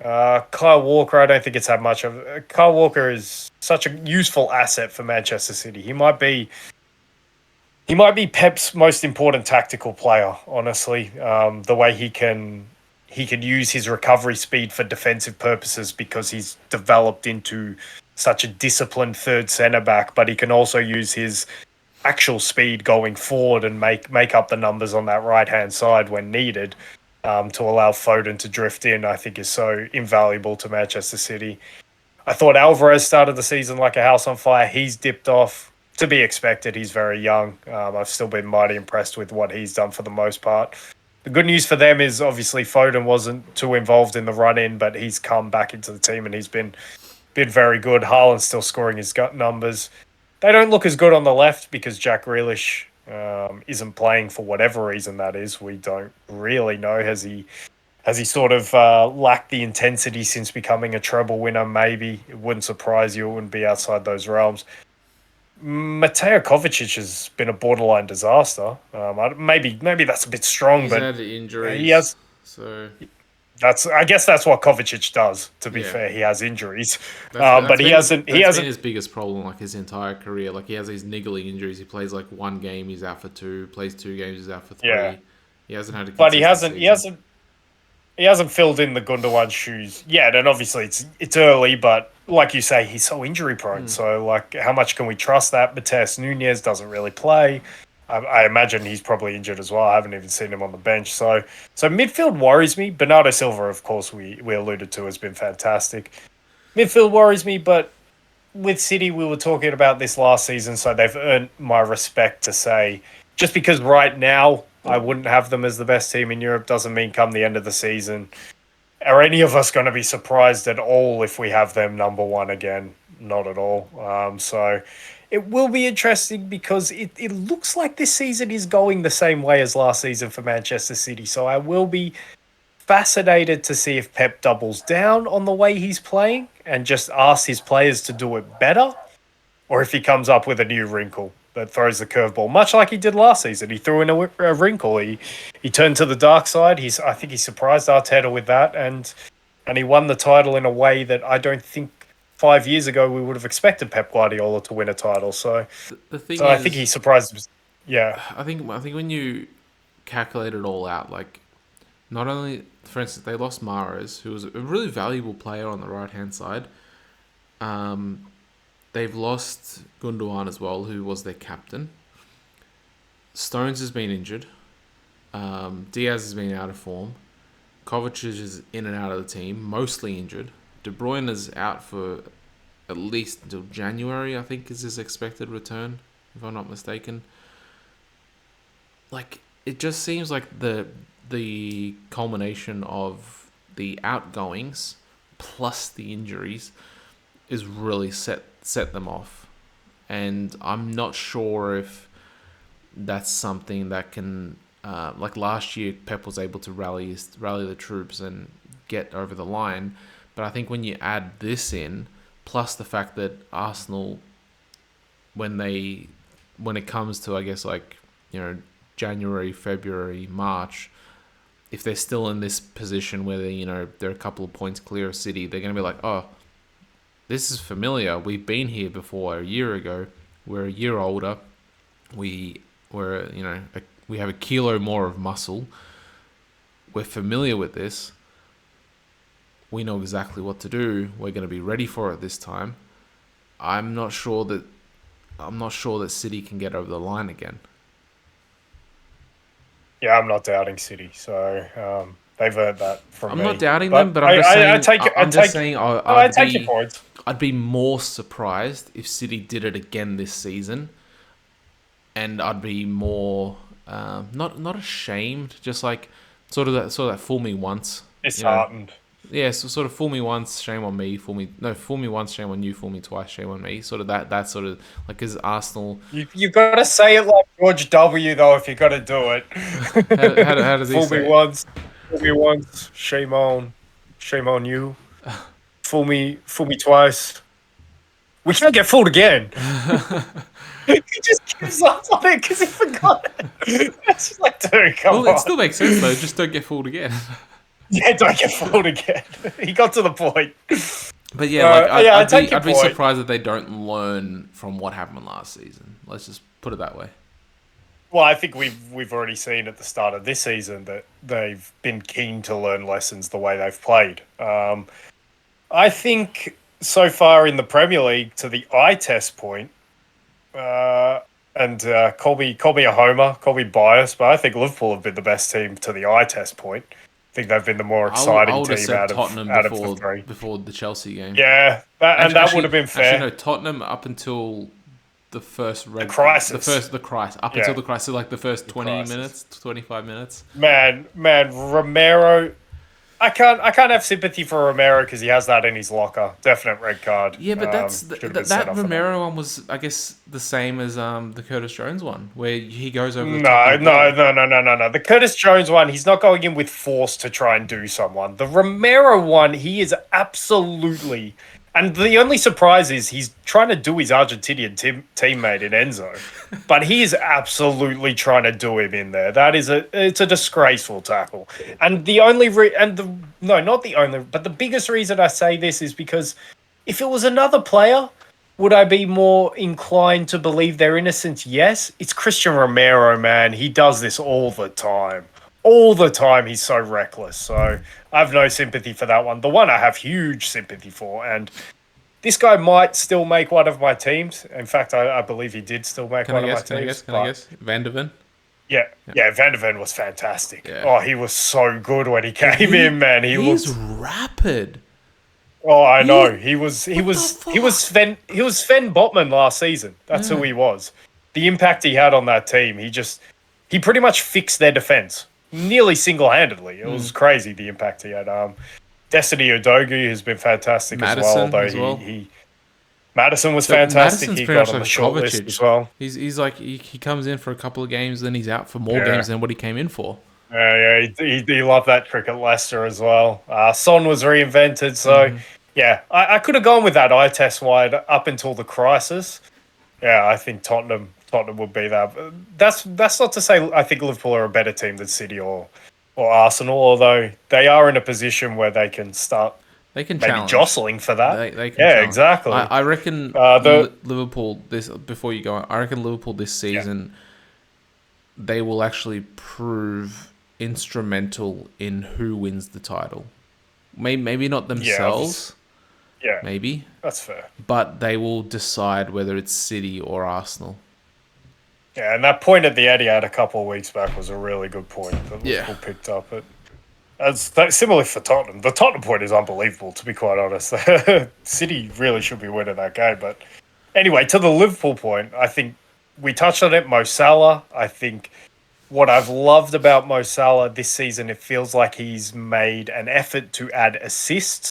Kyle Walker, I don't think it's had much of. Kyle Walker is such a useful asset for Manchester City. He might be Pep's most important tactical player. Honestly, the way he can use his recovery speed for defensive purposes because he's developed into such a disciplined third centre back, but he can also use his actual speed going forward and make up the numbers on that right hand side when needed. To allow Foden to drift in, I think is so invaluable to Manchester City. I thought Alvarez started the season like a house on fire. He's dipped off. To be expected, he's very young. I've still been mighty impressed with what he's done for the most part. The good news for them is obviously Foden wasn't too involved in the run in, but he's come back into the team and he's been very good. Haaland's still scoring his gut numbers. They don't look as good on the left because Jack Grealish isn't playing for whatever reason that is. We don't really know. Has he sort of lacked the intensity since becoming a treble winner? Maybe it wouldn't surprise you. It wouldn't be outside those realms. Mateo Kovacic has been a borderline disaster. Maybe that's a bit strong, He's but had he injuries, has. so I guess that's what Kovacic does. To be yeah. fair, he has injuries, That's but he been hasn't. He that's been hasn't. his biggest problem, like his entire career. Like he has these niggling injuries. He plays like one game, he's out for two. Plays 2 games, he's out for Yeah, three. He hasn't had a but he consistent hasn't. He season. hasn't. He hasn't filled in the Gundogan shoes yet, and obviously it's early. But like you say, he's so injury prone. So like, how much can we trust that? Mateus Nunez doesn't really play. I imagine he's probably injured as well. I haven't even seen him on the bench. So midfield worries me. Bernardo Silva, of course, we alluded to, has been fantastic. Midfield worries me, but with City, we were talking about this last season, so they've earned my respect to say just because right now I wouldn't have them as the best team in Europe doesn't mean come the end of the season. Are any of us going to be surprised at all if we have them number one again? Not at all. So it will be interesting because it looks like this season is going the same way as last season for Manchester City. So I will be fascinated to see if Pep doubles down on the way he's playing and just asks his players to do it better, or if he comes up with a new wrinkle that throws the curveball, much like he did last season. He threw in a wrinkle. He turned to the dark side. I think he surprised Arteta with that, and he won the title in a way that I don't think 5 years ago we would have expected Pep Guardiola to win a title. So The thing so I think he is, surprised. Yeah, I think when you calculate it all out, like not only, for instance, they lost Mahrez, who was a really valuable player on the right hand side. Um, they've lost Gundogan as well, who was their captain. Stones has been injured. Diaz has been out of form. Kovacic is in and out of the team, mostly injured. De Bruyne is out for at least until January, I think, is his expected return, if I'm not mistaken. Like, it just seems like the culmination of the outgoings plus the injuries is really set them off. And I'm not sure if that's something that can, like last year, Pep was able to rally the troops and get over the line. But I think when you add this in, plus the fact that Arsenal, when it comes to, I guess, like, January, February, March, if they're still in this position where they're a couple of points clear of City, they're going to be like, oh, this is familiar. We've been here before a year ago. We're a year older. We have a kilo more of muscle. We're familiar with this. We know exactly what to do. We're going to be ready for it this time. I'm not sure that City can get over the line again. Yeah, I'm not doubting City, so they've heard that from I'm not me. doubting them, But but I'm just I saying. take it. I'm just saying. No, I take your points. I'd be more surprised if City did it again this season, and I'd be more not ashamed, just like sort of that fool me once, you know. Disheartened. Yeah, so sort of fool me once, shame on me. Fool me once, shame on you. Fool me twice, shame on me. Sort of that sort of like because Arsenal. You got to say it like George W. though if you got to do it. How does he Fool me say it? once, fool me once. Shame on you. Fool me twice. We can't get fooled again. He just gives up on it because he forgot it. It's just like, dude, come Well, on. it still makes sense though. Just don't get fooled again. Yeah, don't get fooled again. He got to the point. But yeah, like I take your I'd be point. surprised if they don't learn from what happened last season. Let's just put it that way. Well, I think we've already seen at the start of this season that they've been keen to learn lessons the way they've played. I think so far in the Premier League, to the eye test point, and call me a homer, call me biased, but I think Liverpool have been the best team to the eye test point. I think they've been the more I exciting would have team said out Tottenham of the three. before the Chelsea game. Yeah, that would have been fair. Actually, no, Tottenham up until the first crisis. the crisis up Yeah. until the crisis, so like the first 20 crisis. minutes, 25 minutes. Man, Romero. I can't have sympathy for Romero because he has that in his locker. Definite red card. Yeah, but Should have been set that off for that. Romero one was, I guess, the same as the Curtis Jones one, where he goes over the No, top of the ball. no. The Curtis Jones one, he's not going in with force to try and do someone. The Romero one, he is absolutely. And the only surprise is he's trying to do his Argentinian teammate in Enzo, but he is absolutely trying to do him in there. It's a disgraceful tackle. And not the only, but the biggest reason I say this is because if it was another player, would I be more inclined to believe their innocence? Yes. It's Christian Romero, man. He does this all the time. All the time, he's so reckless. So I have no sympathy for that one. The one I have huge sympathy for, and this guy might still make one of my teams. In fact, I believe he did still make one of my teams. Can I guess? Van de Ven? Yeah, Van de Ven was fantastic. Yeah. Oh, he was so good when he came in, man. He's rapid. Oh, I know. He What was the Sven Botman last season. That's who he was. The impact he had on that team, he pretty much fixed their defense nearly single-handedly. It was crazy the impact he had. Destiny Udogu has been fantastic as well. He Madison was fantastic. Madison's He pretty got much on the like short Kovacic. list as well. He's like he comes in for a couple of games, then he's out for more Yeah. games than what he came in for. Yeah, he loved that trick at Leicester as well. Son was reinvented, so yeah, I could have gone with that eye test wide up until the crisis. Yeah, I think Tottenham would be that. That's not to say I think Liverpool are a better team than City or Arsenal, although they are in a position where they can start They can maybe challenge. jostling for that. They can Yeah, challenge. exactly. I reckon The- Liverpool this before you go on. I reckon Liverpool this season they will actually prove instrumental in who wins the title. Maybe not themselves. Yeah, Maybe, that's fair. but they will decide whether it's City or Arsenal. Yeah, and that point at the Etihad a couple of weeks back was a really good point that Yeah. Liverpool picked up. Similarly for Tottenham. The Tottenham point is unbelievable, to be quite honest. City really should be winning that game. But anyway, to the Liverpool point, I think we touched on it. Mo Salah, I think what I've loved about Mo Salah this season, it feels like he's made an effort to add assists.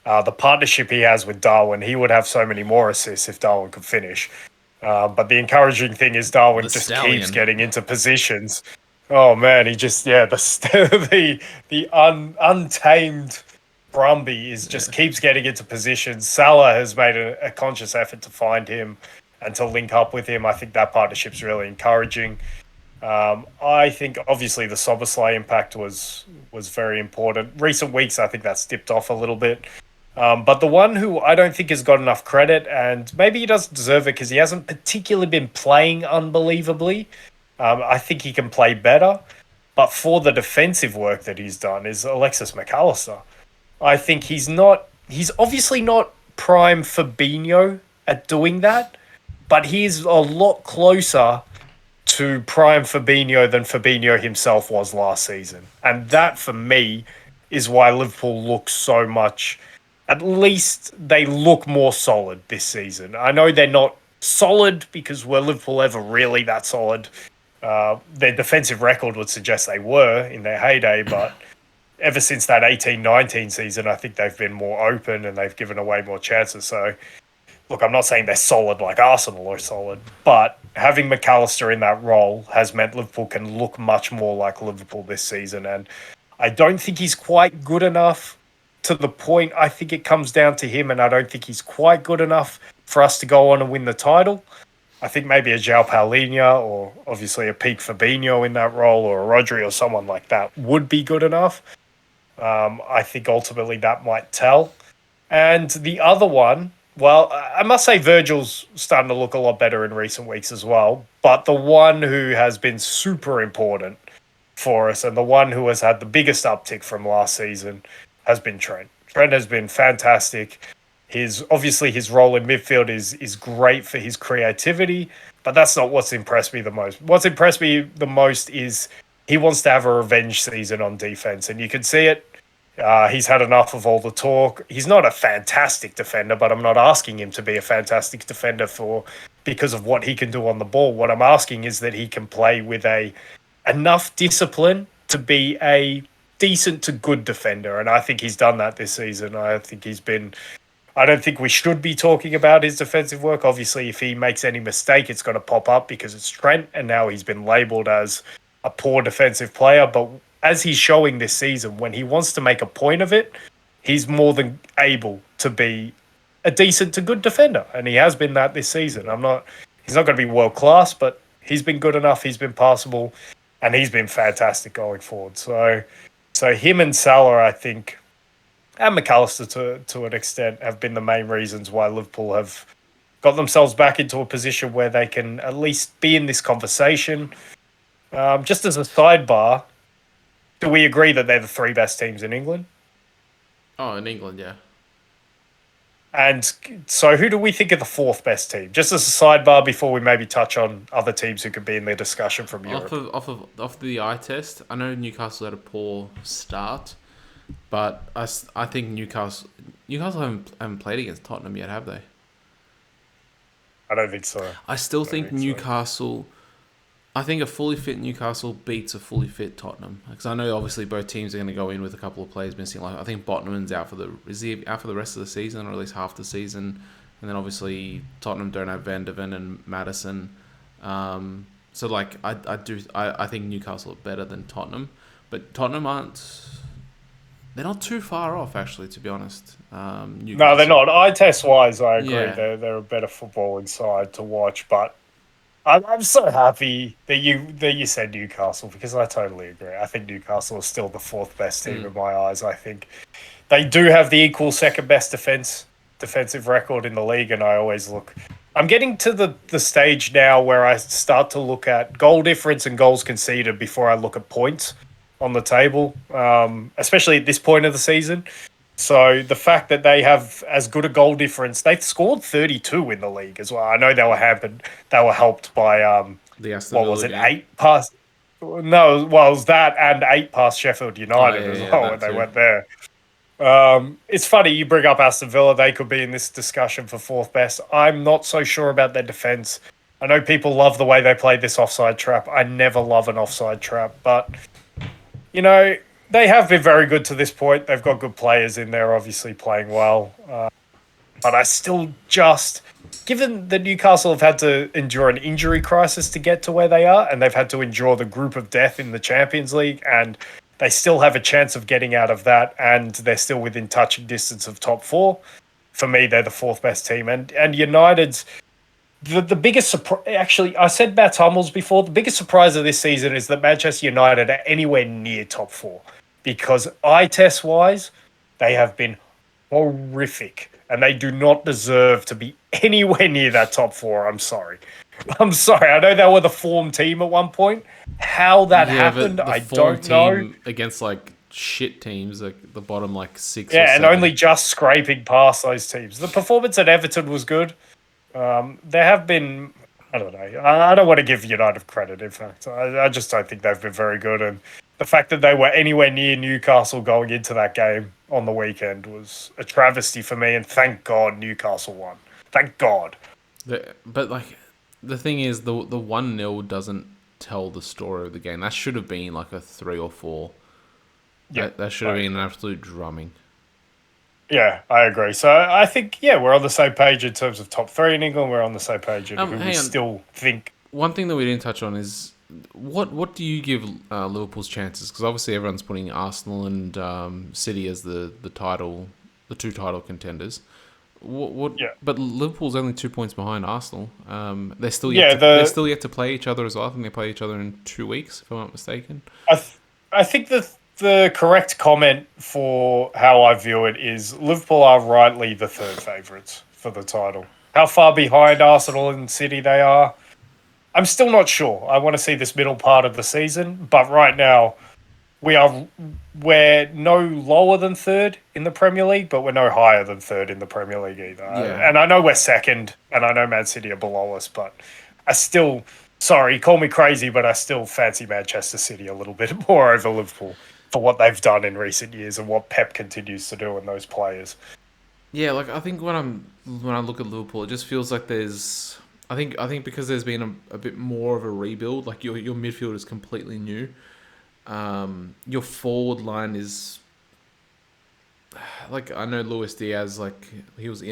The partnership he has with Darwin, he would have so many more assists if Darwin could finish. But the encouraging thing is Darwin The just stallion. keeps getting into positions. Oh man, he just the untamed Brumby just keeps getting into positions. Salah has made a conscious effort to find him and to link up with him. I think that partnership's really encouraging. I think obviously the Soboslai impact was very important. Recent weeks, I think that's dipped off a little bit. But the one who I don't think has got enough credit, and maybe he doesn't deserve it because he hasn't particularly been playing unbelievably. I think he can play better. But for the defensive work that he's done is Alexis McAllister. I think he's obviously not prime Fabinho at doing that, but he's a lot closer to prime Fabinho than Fabinho himself was last season. And that, for me, is why Liverpool looks so much. At least they look more solid this season. I know they're not solid because were Liverpool ever really that solid? Their defensive record would suggest they were in their heyday, but ever since that 18-19 season, I think they've been more open and they've given away more chances. So look, I'm not saying they're solid like Arsenal are solid, but having McAllister in that role has meant Liverpool can look much more like Liverpool this season. And I don't think he's quite good enough to the point I think it comes down to him, and I don't think he's quite good enough for us to go on and win the title. I think maybe a João Paulinho or obviously a peak Fabinho in that role or a Rodri or someone like that would be good enough. I think ultimately that might tell. And the other one, well, I must say Virgil's starting to look a lot better in recent weeks as well. But the one who has been super important for us and the one who has had the biggest uptick from last season has been Trent. Trent has been fantastic. His role in midfield is great for his creativity, but that's not what's impressed me the most. What's impressed me the most is he wants to have a revenge season on defense, and you can see it. He's had enough of all the talk. He's not a fantastic defender, but I'm not asking him to be a fantastic defender because of what he can do on the ball. What I'm asking is that he can play with enough discipline to be a decent to good defender, and I think he's done that this season. I don't think we should be talking about his defensive work. Obviously, if he makes any mistake, it's going to pop up because it's Trent, and now he's been labelled as a poor defensive player. But as he's showing this season, when he wants to make a point of it, he's more than able to be a decent to good defender, and he has been that this season. He's not going to be world class, but he's been good enough. He's been passable, and he's been fantastic going forward. So him and Salah, I think, and McAllister to an extent, have been the main reasons why Liverpool have got themselves back into a position where they can at least be in this conversation. Just as a sidebar, do we agree that they're the three best teams in England? Oh, in England, yeah. And so who do we think are the fourth best team? Just as a sidebar before we maybe touch on other teams who could be in the discussion from Europe. Off the eye test, I know Newcastle had a poor start, but I think Newcastle haven't played against Tottenham yet, have they? I don't think so. I still think Newcastle. I think a fully fit Newcastle beats a fully fit Tottenham, because I know obviously both teams are going to go in with a couple of players missing. Like I think Botman's out for the rest of the season, or at least half the season, and then obviously Tottenham don't have Van de Ven and Maddison. So like I think Newcastle are better than Tottenham, but Tottenham they're not too far off actually, to be honest. No, they're not. Eye test wise, I agree. Yeah. They're a better footballing side to watch, but I'm so happy that you said Newcastle, because I totally agree. I think Newcastle is still the fourth best team in my eyes. I think they do have the equal second best defensive record in the league, and I always look. I'm getting to the stage now where I start to look at goal difference and goals conceded before I look at points on the table, especially at this point of the season. So the fact that they have as good a goal difference, they've scored 32 in the league as well. I know they were hampered. They were helped by the Aston Villa what was it, game. 8 past? No, well, it was that and 8 past Sheffield United as well when they went there. It's funny you bring up Aston Villa. They could be in this discussion for fourth best. I'm not so sure about their defense. I know people love the way they played this offside trap. I never love an offside trap, but you know, they have been very good to this point. They've got good players in there, obviously playing well. But I still given that Newcastle have had to endure an injury crisis to get to where they are, and they've had to endure the group of death in the Champions League, and they still have a chance of getting out of that, and they're still within touching distance of top four. For me, they're the fourth best team. And United's the biggest surprise. Actually, I said Matt Hummels before. The biggest surprise of this season is that Manchester United are anywhere near top four, because eye test wise, they have been horrific, and they do not deserve to be anywhere near that top four. I'm sorry. I'm sorry. I know they were the form team at one point. How that Yeah, happened, but the I form don't know. team against like shit teams, like the bottom like 6 or Yeah, and only 7. just scraping past those teams. The performance at Everton was good. There have been, I don't know. I don't want to give United credit. In fact, I just don't think they've been very good. And the fact that they were anywhere near Newcastle going into that game on the weekend was a travesty for me. And thank God Newcastle won. Thank God. But like the thing is, the 1-0 doesn't tell the story of the game. That should have been like a 3 or 4. Yeah, That should have been an absolute drumming. yeah, I agree. So I think we're on the same page in terms of top three in England. We're on the same page in who we Hang on. still think. One thing that we didn't touch on is what do you give Liverpool's chances? Because obviously everyone's putting Arsenal and City as the two title contenders. What? Yeah. But Liverpool's only 2 points behind Arsenal. They're still they're still yet to play each other as well. I think they play each other in 2 weeks, if I'm not mistaken. I think the correct comment for how I view it is Liverpool are rightly the third favourites for the title. How far behind Arsenal and City they are, I'm still not sure. I want to see this middle part of the season, but right now we're no lower than third in the Premier League, but we're no higher than third in the Premier League either. Yeah. And I know we're second, and I know Man City are below us, but I still, sorry, call me crazy, but I still fancy Manchester City a little bit more over Liverpool for what they've done in recent years and what Pep continues to do in those players. Yeah, like I think when I look at Liverpool, it just feels like there's. I think because there's been a bit more of a rebuild. Like your midfield is completely new. Your forward line is like I know Luis Diaz, like he was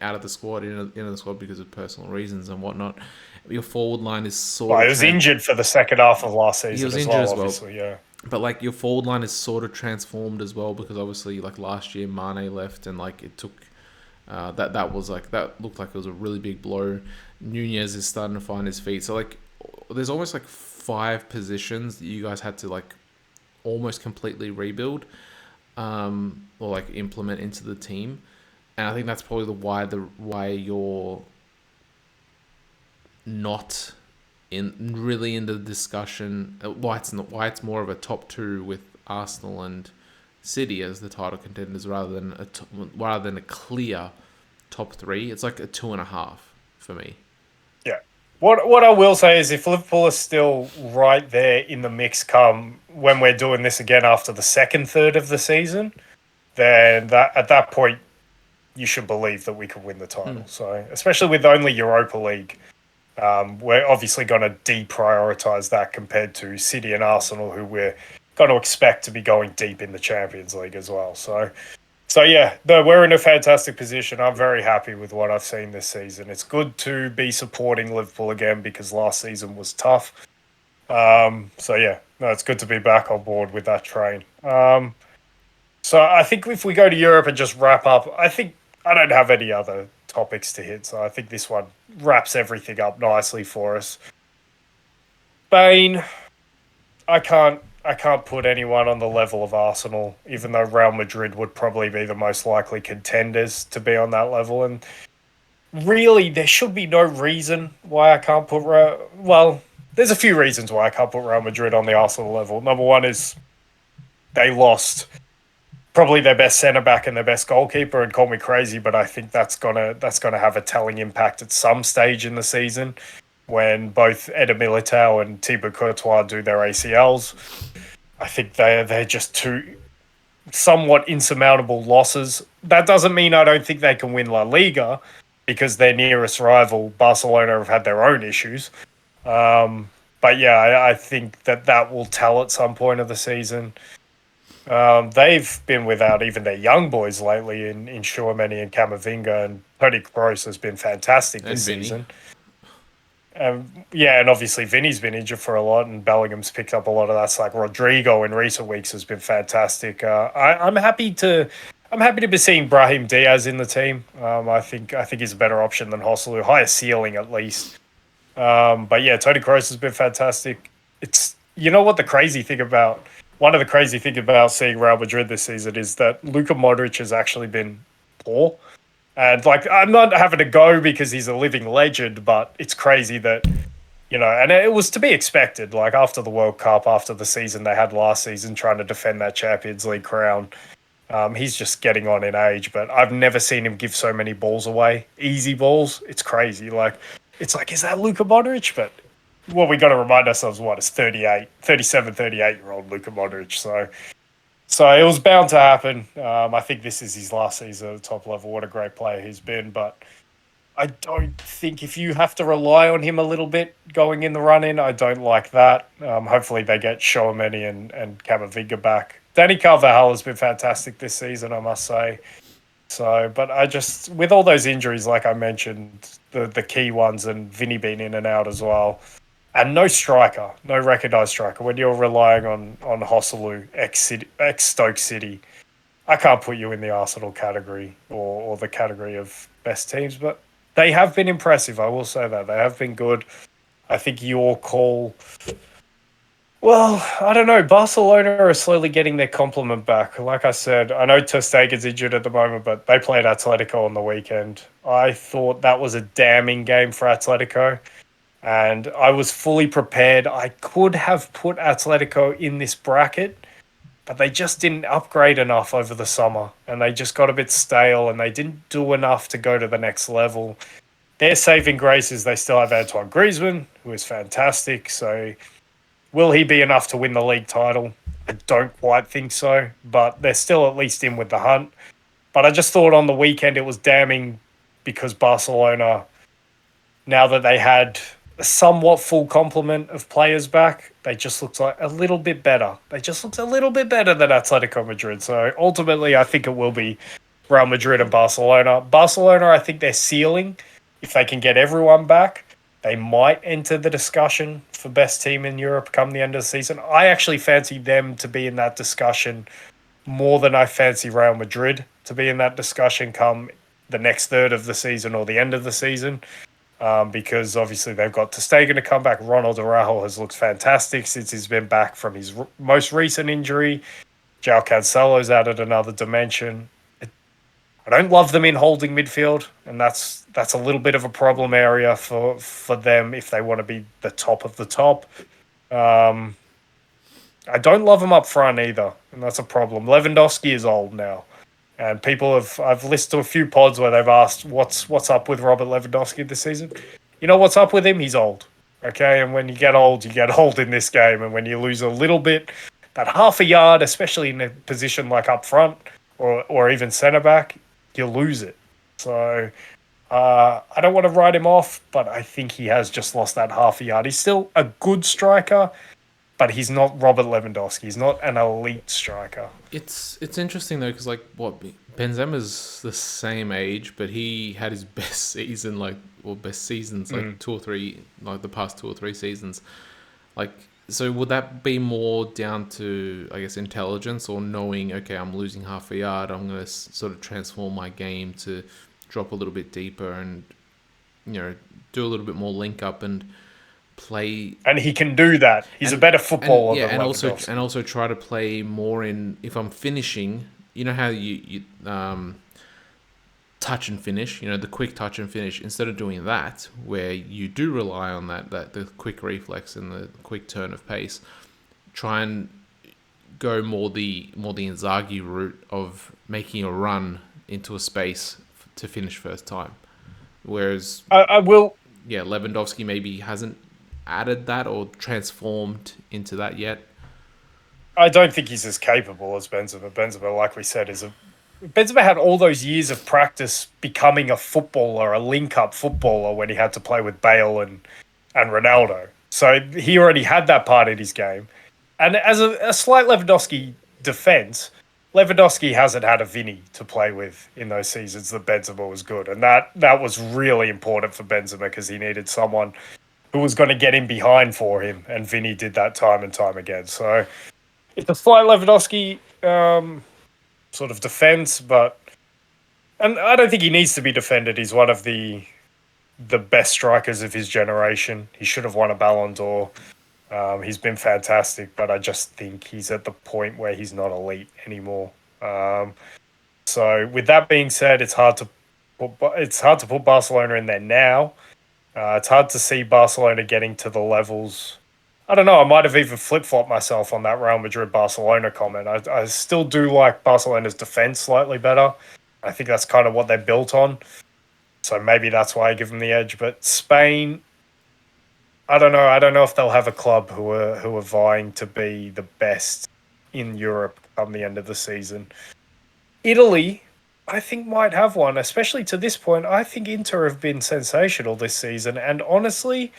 out of the squad, in the squad because of personal reasons and whatnot. Your forward line is sort of. He was injured for the second half of last season. He was injured as well, obviously, yeah. But like your forward line is sort of transformed as well because obviously like last year Mane left and like it took that looked like it was a really big blow. Nunez is starting to find his feet. So like there's almost like 5 positions that you guys had to like almost completely rebuild or like implement into the team. And I think that's probably why you're not in the discussion. Why it's more of a top 2 with Arsenal and City as the title contenders rather than a clear top 3. It's like a 2.5 for me. Yeah. What I will say is if Liverpool is still right there in the mix come when we're doing this again after the second third of the season, then at that point you should believe that we could win the title. So especially with only Europa League. We're obviously going to deprioritize that compared to City and Arsenal, who we're going to expect to be going deep in the Champions League as well. So yeah, we're in a fantastic position. I'm very happy with what I've seen this season. It's good to be supporting Liverpool again because last season was tough. So yeah, no, it's good to be back on board with that train. So I think if we go to Europe and just wrap up, I don't have any other topics to hit, so I think this one wraps everything up nicely for us. Spain, I can't put anyone on the level of Arsenal, even though Real Madrid would probably be the most likely contenders to be on that level. And really, there should be no reason why I can't put there's a few reasons why I can't put Real Madrid on the Arsenal level. Number one is they lost probably their best centre back and their best goalkeeper, and call me crazy, but I think that's gonna have a telling impact at some stage in the season when both Eder Militao and Thibaut Courtois do their ACLs. I think they're just two somewhat insurmountable losses. That doesn't mean I don't think they can win La Liga because their nearest rival, Barcelona, have had their own issues. But yeah, I think that will tell at some point of the season. They've been without even their young boys lately in Tchouaméni and Camavinga, and Toni Kroos has been fantastic this season. And obviously Vinny's been injured for a lot, and Bellingham's picked up a lot of that slack. Rodrigo in recent weeks has been fantastic. I'm happy to be seeing Brahim Diaz in the team. I think he's a better option than Joselu, higher ceiling at least. But yeah, Toni Kroos has been fantastic. It's one of the crazy things about seeing Real Madrid this season is that Luka Modric has actually been poor. And like, I'm not having to go because he's a living legend, but it's crazy that, and it was to be expected. Like after the World Cup, after the season they had last season, trying to defend that Champions League crown, he's just getting on in age. But I've never seen him give so many balls away, easy balls. It's crazy. Like, it's like, is that Luka Modric? But what we got to remind ourselves, it's 38-year-old Luka Modric. So it was bound to happen. I think this is his last season at the top level. What a great player he's been. But I don't think if you have to rely on him a little bit going in the run-in, I don't like that. Hopefully they get Chouameni and Camavinga back. Danny Carvajal has been fantastic this season, I must say. So, but I just, with all those injuries, like I mentioned, the key ones and Vinny being in and out as well, and no striker, no recognised striker. When you're relying on Hosselu, ex Stoke City, I can't put you in the Arsenal category or the category of best teams, but they have been impressive. I will say that they have been good. I think your call. Well, I don't know. Barcelona are slowly getting their complement back. Like I said, I know Ter Stegen's injured at the moment, but they played Atletico on the weekend. I thought that was a damning game for Atletico, and I was fully prepared. I could have put Atletico in this bracket, but they just didn't upgrade enough over the summer, and they just got a bit stale, and they didn't do enough to go to the next level. Their saving grace is they still have Antoine Griezmann, who is fantastic. So will he be enough to win the league title? I don't quite think so, but they're still at least in with the hunt. But I just thought on the weekend it was damning because Barcelona, now that they had a somewhat full complement of players back, they just looked like a little bit better. They just looked a little bit better than Atletico Madrid. So ultimately, I think it will be Real Madrid and Barcelona. Barcelona, I think their ceiling, if they can get everyone back, they might enter the discussion for best team in Europe come the end of the season. I actually fancy them to be in that discussion more than I fancy Real Madrid to be in that discussion come the next third of the season or the end of the season. Because obviously they've got Ter Stegen to come back. Ronald Araujo has looked fantastic since he's been back from his most recent injury. João Cancelo's added another dimension. I don't love them in holding midfield, and that's a little bit of a problem area for them if they want to be the top of the top. I don't love them up front either, and that's a problem. Lewandowski is old now. And I've listened to a few pods where they've asked what's up with Robert Lewandowski this season. You know what's up with him? He's old. Okay, and when you get old in this game. And when you lose a little bit, that half a yard, especially in a position like up front or even centre back, you lose it. So I don't want to write him off, but I think he has just lost that half a yard. He's still a good striker, but he's not Robert Lewandowski. He's not an elite striker. It's interesting though, because Benzema's the same age, but he had his best season best seasons two or three, like the past 2 or 3 seasons. So would that be more down to, I guess, intelligence or knowing, okay, I'm losing half a yard, I'm going to sort of transform my game to drop a little bit deeper and do a little bit more link up and play, and he can do that. He's a better footballer than Lewandowski. And also try to play more in, if I'm finishing, you know how you touch and finish, the quick touch and finish, instead of doing that where you do rely on that the quick reflex and the quick turn of pace, try and go more the Inzaghi route of making a run into a space to finish first time. Whereas I will Lewandowski maybe hasn't added that or transformed into that yet. I don't think he's as capable as Benzema. Benzema, like we said, Benzema had all those years of practice becoming a footballer, a link-up footballer when he had to play with Bale and Ronaldo. So he already had that part in his game. And as a slight Lewandowski defense, Lewandowski hasn't had a Vinny to play with in those seasons that Benzema was good. And that was really important for Benzema because he needed someone who was going to get in behind for him. And Vinny did that time and time again. So it's a slight Lewandowski sort of defense, and I don't think he needs to be defended. He's one of the best strikers of his generation. He should have won a Ballon d'Or. He's been fantastic, but I just think he's at the point where he's not elite anymore. So with that being said, it's hard to put Barcelona in there now. It's hard to see Barcelona getting to the levels. I don't know. I might have even flip flopped myself on that Real Madrid Barcelona comment. I still do like Barcelona's defense slightly better. I think that's kind of what they're built on. So maybe that's why I give them the edge. But Spain, I don't know. I don't know if they'll have a club who are vying to be the best in Europe come the end of the season. Italy, I think might have one, especially to this point. I think Inter have been sensational this season, and honestly,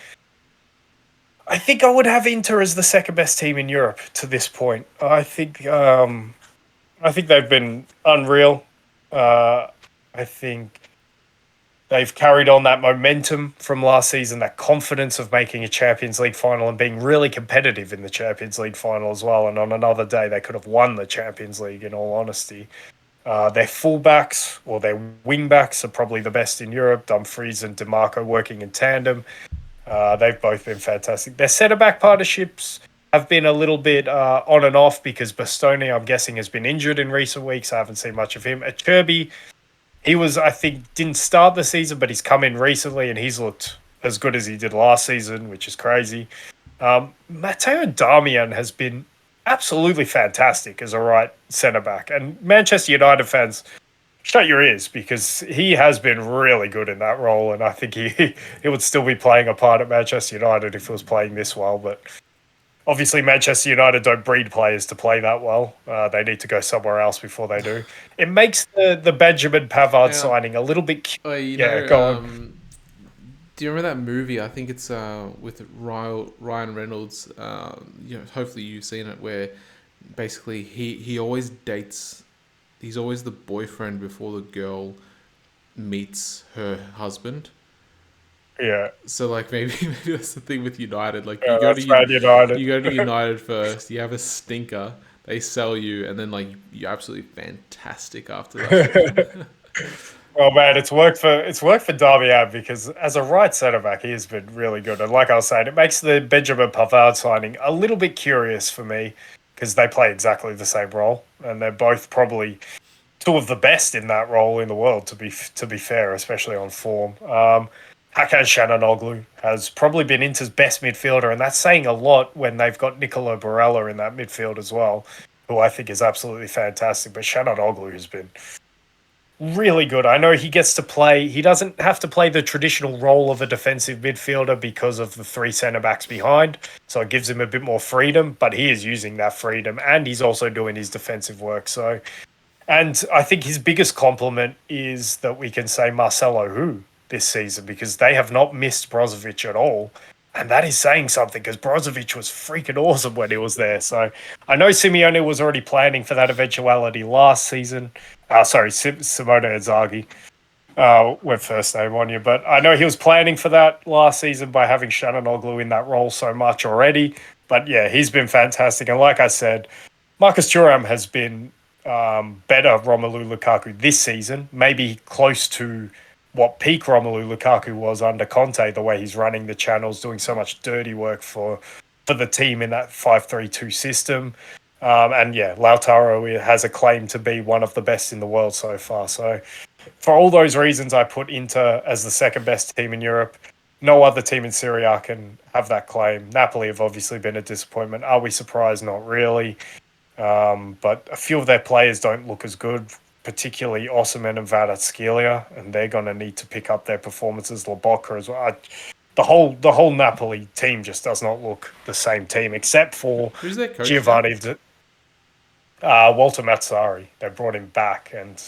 I think I would have Inter as the second best team in Europe to this point. I think they've been unreal. I think they've carried on that momentum from last season, that confidence of making a Champions League final and being really competitive in the Champions League final as well. And on another day, they could have won the Champions League, in all honesty. Their fullbacks or their wingbacks are probably the best in Europe. Dumfries and DeMarco working in tandem. They've both been fantastic. Their centre-back partnerships have been a little bit on and off because Bastoni, I'm guessing, has been injured in recent weeks. I haven't seen much of him. Kirby, he was, I think, didn't start the season, but he's come in recently and he's looked as good as he did last season, which is crazy. Matteo Darmian has been absolutely fantastic as a right centre back. And Manchester United fans, shut your ears because he has been really good in that role. And I think he would still be playing a part at Manchester United if he was playing this well. But obviously, Manchester United don't breed players to play that well. They need to go somewhere else before they do. It makes the Benjamin Pavard Now, signing a little bit. you Yeah, know, go on. do you remember that movie? I think it's with Ryan Reynolds. Hopefully you've seen it, where basically he always dates. He's always the boyfriend before the girl meets her husband. Yeah, So like maybe that's the thing with United. Like that's Man United. you go to United first. You have a stinker. They sell you, and then like you're absolutely fantastic after that. Well, man, it's worked for Darmian because as a right centre back, he has been really good. And like I was saying, it makes the Benjamin Pavard signing a little bit curious for me because they play exactly the same role, and they're both probably two of the best in that role in the world. To be fair, especially on form. Hakan Çalhanoğlu has probably been Inter's best midfielder, and that's saying a lot when they've got Nicolo Barella in that midfield as well, who I think is absolutely fantastic. But Çalhanoğlu has been really good. I know he gets to play. He doesn't have to play the traditional role of a defensive midfielder because of the three centre backs behind. So it gives him a bit more freedom, but he is using that freedom and he's also doing his defensive work. So, and I think his biggest compliment is that we can say Marcelo who this season because they have not missed Brozovic at all. And that is saying something because Brozovic was freaking awesome when he was there. So I know Simeone was already planning for that eventuality last season. Simone Inzaghi went first name on you. But I know he was planning for that last season by having Çalhanoğlu in that role so much already. But yeah, he's been fantastic. And like I said, Marcus Thuram has been better Romelu Lukaku this season, maybe close to what peak Romelu Lukaku was under Conte, the way he's running the channels, doing so much dirty work for the team in that 5-3-2 system. And yeah, Lautaro has a claim to be one of the best in the world so far. So for all those reasons, I put Inter as the second best team in Europe. No other team in Serie A can have that claim. Napoli have obviously been a disappointment. Are we surprised? Not really. But a few of their players don't look as good, particularly Osimhen and Kvaratskhelia, and they're going to need to pick up their performances. Lobotka as well. The whole Napoli team just does not look the same team, except for Who's their coach? Giovanni. Walter Mazzari. They brought him back, and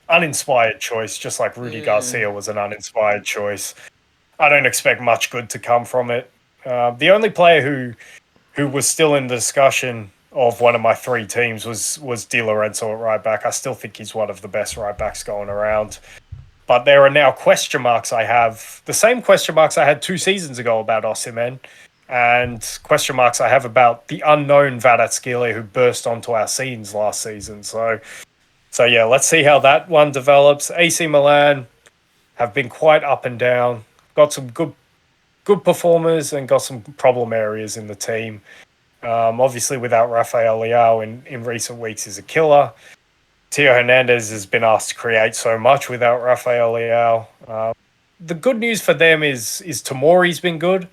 uninspired choice, just like Rudy Garcia was an uninspired choice. I don't expect much good to come from it. The only player who was still in the discussion of one of my three teams was Di Lorenzo at right back. I still think he's one of the best right backs going around. But there are now question marks I have. The same question marks I had 2 seasons ago about Osimhen. And question marks I have about the unknown Kvaratskhelia who burst onto our scenes last season. So yeah, let's see how that one develops. AC Milan have been quite up and down. Got some good performers and got some problem areas in the team. Obviously, without Rafael Leao in recent weeks is a killer. Tio Hernandez has been asked to create so much without Rafael Leao. The good news for them is Tomori's been good.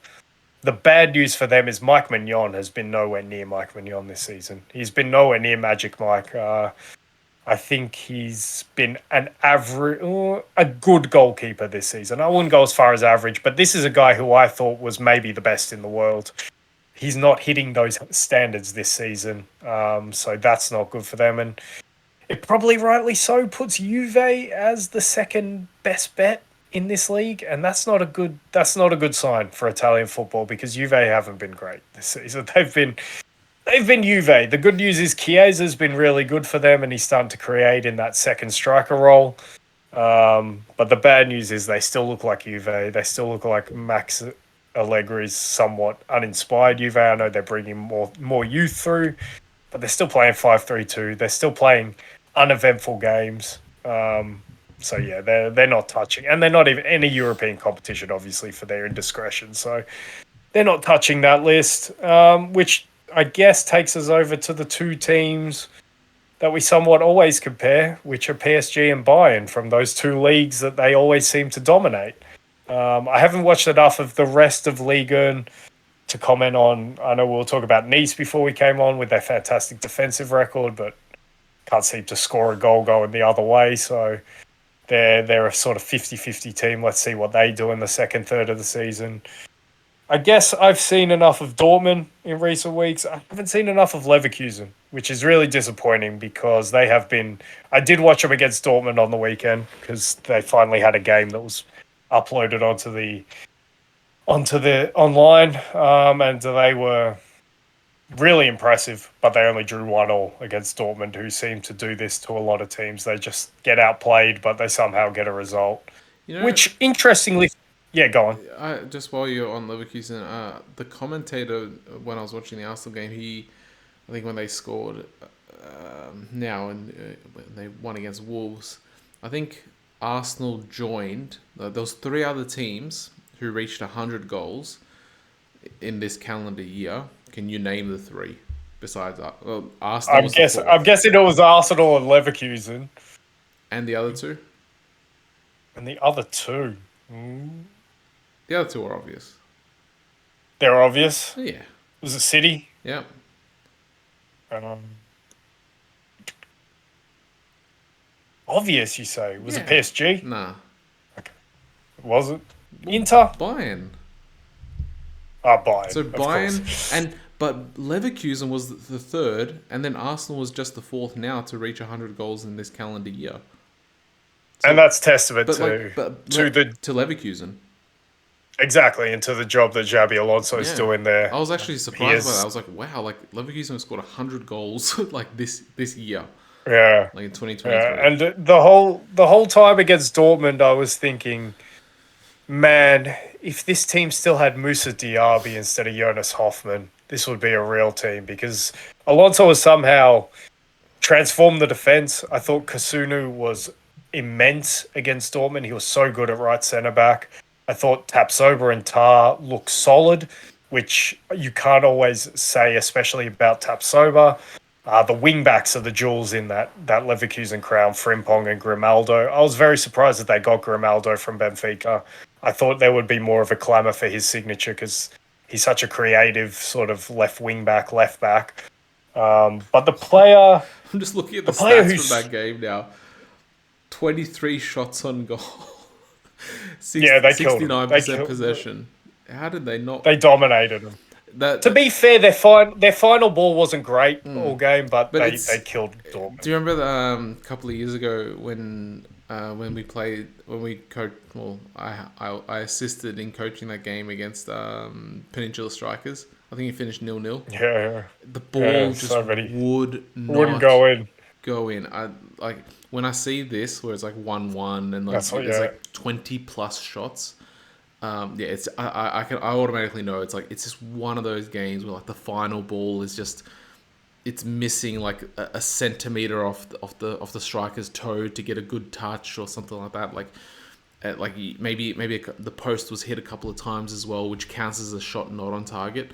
The bad news for them is Mike Mignon has been nowhere near Mike Mignon this season. He's been nowhere near Magic Mike. I think he's been a good goalkeeper this season. I wouldn't go as far as average, but this is a guy who I thought was maybe the best in the world. He's not hitting those standards this season, so that's not good for them. And it probably rightly so puts Juve as the second best bet in this league, and that's not a good sign for Italian football because Juve haven't been great this season. They've been Juve. The good news is Chiesa's been really good for them, and he's starting to create in that second striker role. But the bad news is they still look like Juve. They still look like Max Allegri's somewhat uninspired Juve. I know they're bringing more youth through, but they're still playing 5-3-2. They're still playing uneventful games. So yeah, they're not touching, and they're not even in a European competition, obviously, for their indiscretion. So they're not touching that list, which I guess takes us over to the two teams that we somewhat always compare, which are PSG and Bayern from those two leagues that they always seem to dominate. I haven't watched enough of the rest of Ligue 1 to comment on. I know we'll talk about Nice before we came on with their fantastic defensive record, but can't seem to score a goal going the other way. So they're a sort of 50-50 team. Let's see what they do in the second third of the season. I guess I've seen enough of Dortmund in recent weeks. I haven't seen enough of Leverkusen, which is really disappointing because they have been... I did watch them against Dortmund on the weekend because they finally had a game that was uploaded onto the online, and they were really impressive, but they only drew 1-1 against Dortmund, who seem to do this to a lot of teams. They just get outplayed, but they somehow get a result. Which, interestingly... Yeah, go on. Just while you're on Leverkusen, the commentator, when I was watching the Arsenal game, I think when they scored when they won against Wolves, I think Arsenal joined. There was 3 other teams who reached 100 goals in this calendar year. Can you name the 3 besides Arsenal? I'm guessing it was Arsenal and Leverkusen. And the other 2? And the other 2? The other 2 are obvious. They're obvious? Yeah. Was it City? Yeah. Obvious, you say? Was it PSG? Nah. Okay. Was it? Inter? Bayern. Bayern. So Bayern, but Leverkusen was the 3rd, and then Arsenal was just the 4th now to reach 100 goals in this calendar year. So, and that's testament to Leverkusen. Exactly, and to the job that Xabi Alonso is doing there. I was actually surprised by that. I was like, wow, like Leverkusen have scored 100 goals like this year. Yeah. Like in 2023. Yeah. And the whole time against Dortmund, I was thinking, man, if this team still had Moussa Diaby instead of Jonas Hoffman, this would be a real team, because Alonso has somehow transformed the defense. I thought Kasunu was immense against Dortmund. He was so good at right centre back. I thought Tapsoba and Tar look solid, which you can't always say, especially about Tapsoba. The wing-backs are the jewels in that Leverkusen crown, Frimpong and Grimaldo. I was very surprised that they got Grimaldo from Benfica. I thought there would be more of a clamour for his signature because he's such a creative sort of left wing-back, left-back. But the player... I'm just looking at the stats from that game now. 23 shots on goal. They 69% possession. How did they not? They dominated them. To be fair, their final ball wasn't great all game, but they killed Dortmund. Do you remember a couple of years ago when we coached? Well, I assisted in coaching that game against Peninsula Strikers. I think he finished 0-0. Yeah. The ball just wouldn't go in. I like when I see this where it's like 1-1 and like there's like 20 plus shots. It's I automatically know it's just one of those games where like the final ball is just it's missing like a centimeter off the striker's toe to get a good touch or something like that. Maybe the post was hit a couple of times as well, which counts as a shot not on target.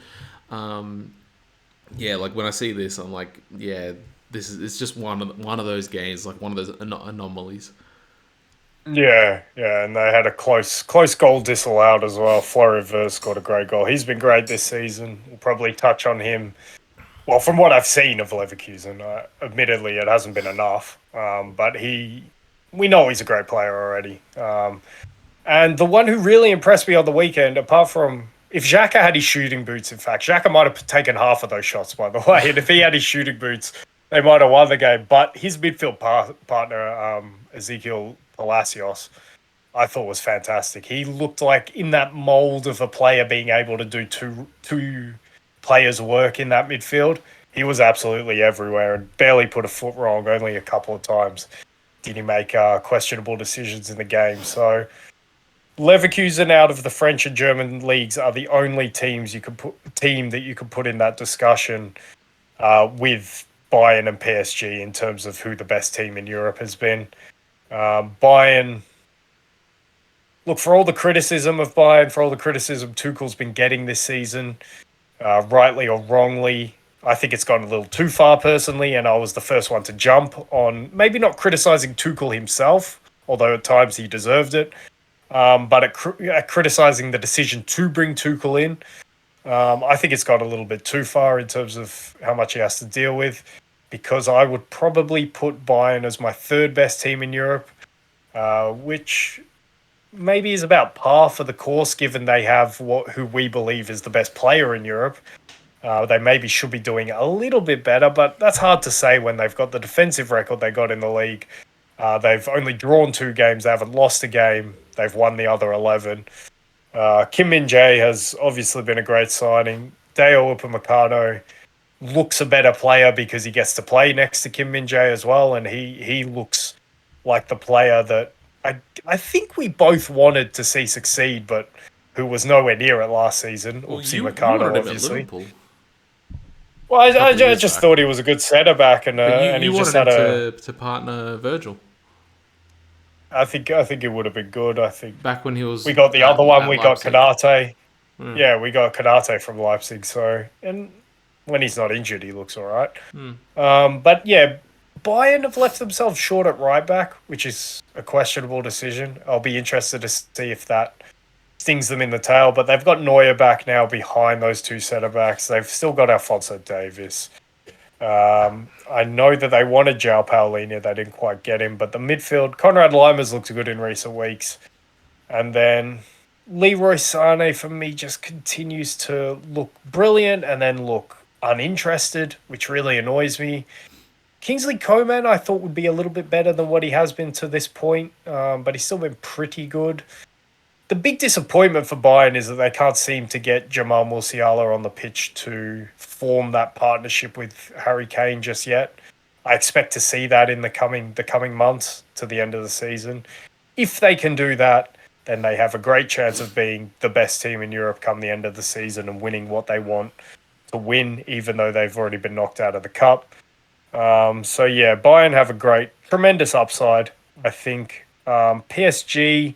Like when I see this, I'm like, it's just one of those games, like one of those anomalies. Yeah, and they had a close goal disallowed as well. Fleury Verts scored a great goal. He's been great this season. We'll probably touch on him. Well, from what I've seen of Leverkusen, admittedly it hasn't been enough. But we know he's a great player already. And the one who really impressed me on the weekend, apart from if Xhaka had his shooting boots, in fact, Xhaka might have taken half of those shots, by the way. And if he had his shooting boots, they might have won the game. But his midfield partner, Ezekiel Palacios, I thought was fantastic. He looked like in that mold of a player being able to do two players' work in that midfield. He was absolutely everywhere and barely put a foot wrong. Only a couple of times did he make questionable decisions in the game. So Leverkusen out of the French and German leagues are the only team that you could put in that discussion with Bayern and PSG in terms of who the best team in Europe has been. Bayern, look, for all the criticism of Bayern, for all the criticism Tuchel's been getting this season, rightly or wrongly, I think it's gone a little too far personally, and I was the first one to jump on maybe not criticizing Tuchel himself, although at times he deserved it, but at criticizing the decision to bring Tuchel in. I think it's gone a little bit too far in terms of how much he has to deal with, because I would probably put Bayern as my third best team in Europe, which maybe is about par for the course, given they have who we believe is the best player in Europe. They maybe should be doing a little bit better, but that's hard to say when they've got the defensive record they got in the league. They've only drawn 2 games. They haven't lost a game. They've won the other 11. Kim Min-jae has obviously been a great signing. Deo Upamecano looks a better player because he gets to play next to Kim Min-jae as well, and he looks like the player that I think we both wanted to see succeed, but who was nowhere near it last season. Well, Upsi you Meccano, wanted him at obviously. Liverpool Well, a couple of I years just back, thought he was a good centre back, and but and he you just wanted him had a. to partner Virgil I think it would have been good. I think back when he was we got the at other one. at We got Leipzig. Kanate. Yeah. Yeah, we got Kanate from Leipzig. So, and when he's not injured, he looks all right. But yeah, Bayern have left themselves short at right back, which is a questionable decision. I'll be interested to see if that stings them in the tail. But they've got Neuer back now behind those 2 centre backs. They've still got Alphonso Davies. I know that they wanted João Paulinho. They didn't quite get him. But the midfield, Conrad Limers looked good in recent weeks. And then Leroy Sané, for me, just continues to look brilliant and then look uninterested, which really annoys me. Kingsley Coman, I thought would be a little bit better than what he has been to this point, but he's still been pretty good. The big disappointment for Bayern is that they can't seem to get Jamal Musiala on the pitch to form that partnership with Harry Kane just yet. I expect to see that in the coming months to the end of the season. If they can do that, then they have a great chance of being the best team in Europe come the end of the season and winning what they want to win, even though they've already been knocked out of the cup. So yeah, Bayern have a tremendous upside, I think. PSG,